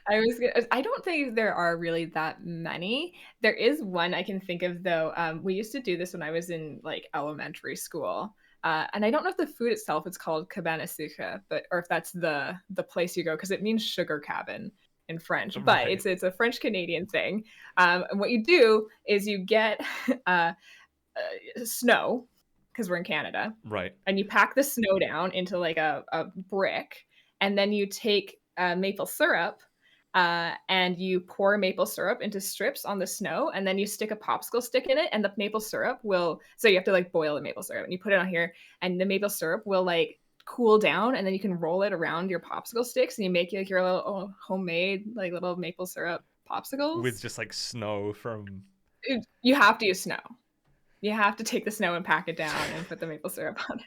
I don't think there are really that many. There is one I can think of though. We used to do this when I was in like elementary school. And I don't know if the food itself is called cabane sucre, but or if that's the place you go because it means sugar cabin in French. But Right, it's a French Canadian thing. And what you do is you get uh, snow because we're in Canada, right. and you pack the snow down into like a brick, and then you take maple syrup and you pour maple syrup into strips on the snow, and then you stick a popsicle stick in it, and the maple syrup will. So you have to like boil the maple syrup, and you put it on here, and the maple syrup will like cool down, and then you can roll it around your popsicle sticks, and you make like your little homemade like little maple syrup With popsicles. just like snow from You have to use snow. You have to take the snow and pack it down and put the maple syrup on it.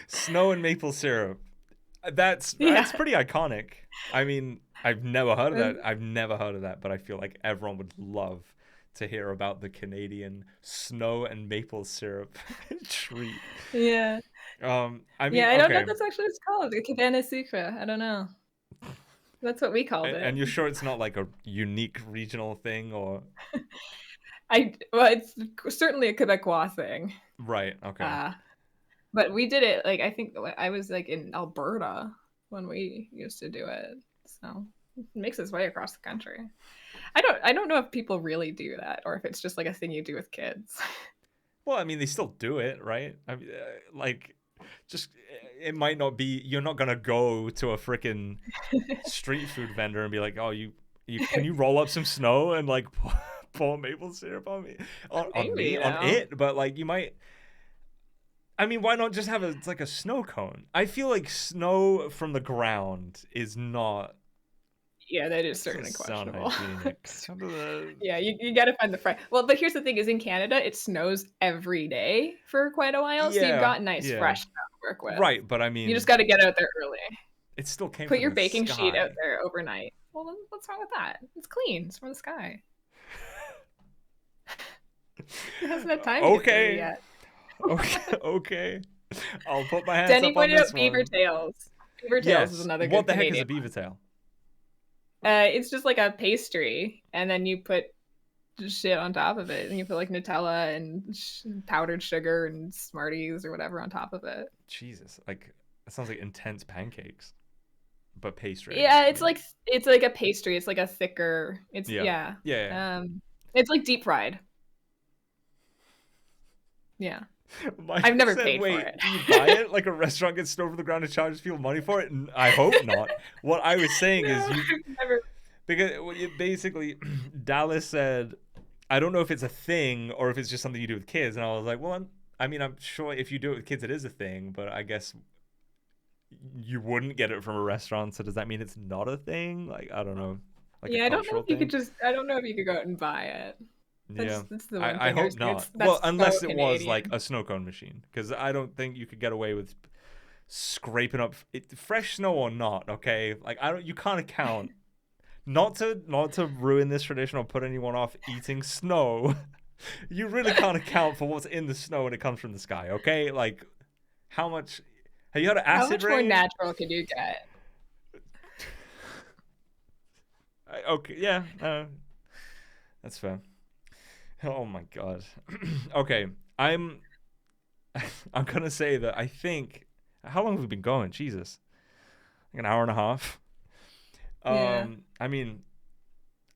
snow and maple syrup. That's Yeah. pretty iconic. I mean, I've never heard of that. I've never heard of that, but I feel like everyone would love to hear about the Canadian snow and maple syrup treat. Yeah. I mean, Yeah, I don't know okay. if that's actually what it's called. The cabana sucre. I don't know. That's what we called And it. you're sure it's not like a unique regional thing or Well, it's certainly a Quebecois thing. right, okay. Uh, but we did it like I think I was like in Alberta when we used to do it. So it makes its way across the country. I don't know if people really do that or if it's just like a thing you do with kids. Well, I mean, they still do it, right? I mean, like just it might not be you're not going to go to a freaking street food vendor and be like, "Oh, you can you roll up some snow and like pour maple syrup on me Maybe, on though. it?" But like you might. I mean, why not just have it's like a snow cone? I feel like snow from the ground is not. Yeah, that is Doesn't certainly sound questionable. hygienic. How does that- Yeah, you gotta find the fresh. Well, but here's the thing: is in Canada, it snows every day for quite a while, so you've Yeah, got nice yeah, fresh snow to work with. right. But I You just mean, got to get out there early. it still came Put from your the baking sheet out sky. there overnight. Well, then what's wrong with that? It's clean. It's from the sky. It hasn't had time to get dirty Okay, yet. Okay. Okay. I'll put my hands Denny up on pointed this out beaver one. tails. Beaver tails is Yes. another What good the heck is Canadian a beaver tail? It's just like a pastry, and then you put shit on top of it, and you put like Nutella and powdered sugar and Smarties or whatever on top of it. Jesus, like it sounds like intense pancakes, but pastry. Yeah, it's like a pastry. It's like a thicker. It's Yeah. yeah. Yeah. It's like deep fried. Yeah. I've Michael never said, paid for wait, it. do you buy it? Like a restaurant gets stowed over the ground and charges people money for it? I hope not. What I was saying No, is I've never. because basically, Dallas said, I don't know if it's a thing or if it's just something you do with kids. And I was like, well, I'm sure if you do it with kids, it is a thing, but I guess you wouldn't get it from a restaurant. So does that mean it's not a thing? Like, I don't know. Like a Yeah, I don't know cultural if you thing? could just. I don't know if you could go out and buy it. Yeah. That's the one I thing I hope was. not. That's Well, unless so it was like Canadian. a snow cone machine, because I don't think you could get away with scraping up fresh snow or not. Okay, like I don't. You can't account. Not to ruin this tradition or put anyone off eating snow. You really can't account for what's in the snow when it comes from the sky. Okay, like how much? Have you had How acid much more rain? natural could you get? Okay, yeah, that's fair. Oh my god. Okay, I'm I'm gonna say that I think. How long have we been going? Jesus, like an hour and a half. Yeah. I mean,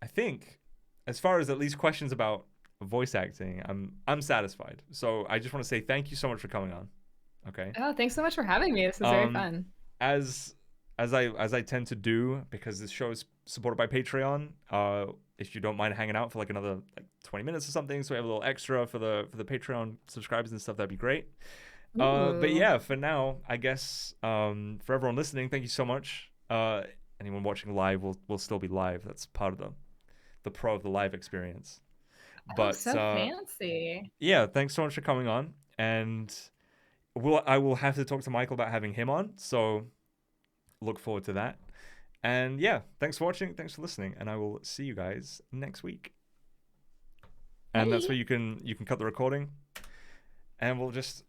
I think as far as at least questions about voice acting, I'm satisfied. So I just want to say thank you so much for coming on. Okay. Oh, thanks so much for having me. This was very Um, fun. as as I tend to do because this show is supported by Patreon. If you don't mind hanging out for like another like 20 minutes or something, so we have a little extra for the Patreon subscribers and stuff, that'd be great. But Ooh. yeah, for now, I guess for everyone listening, thank you so much. Anyone watching live will still be live. That's part of the pro of the live experience. Oh, But so fancy. yeah, thanks so much for coming on, and I will have to talk to Michael about having him on. So look forward to that. And yeah, thanks for watching, thanks for listening, and I will see you guys next week. And that's Bye. where you can cut the recording, and we'll just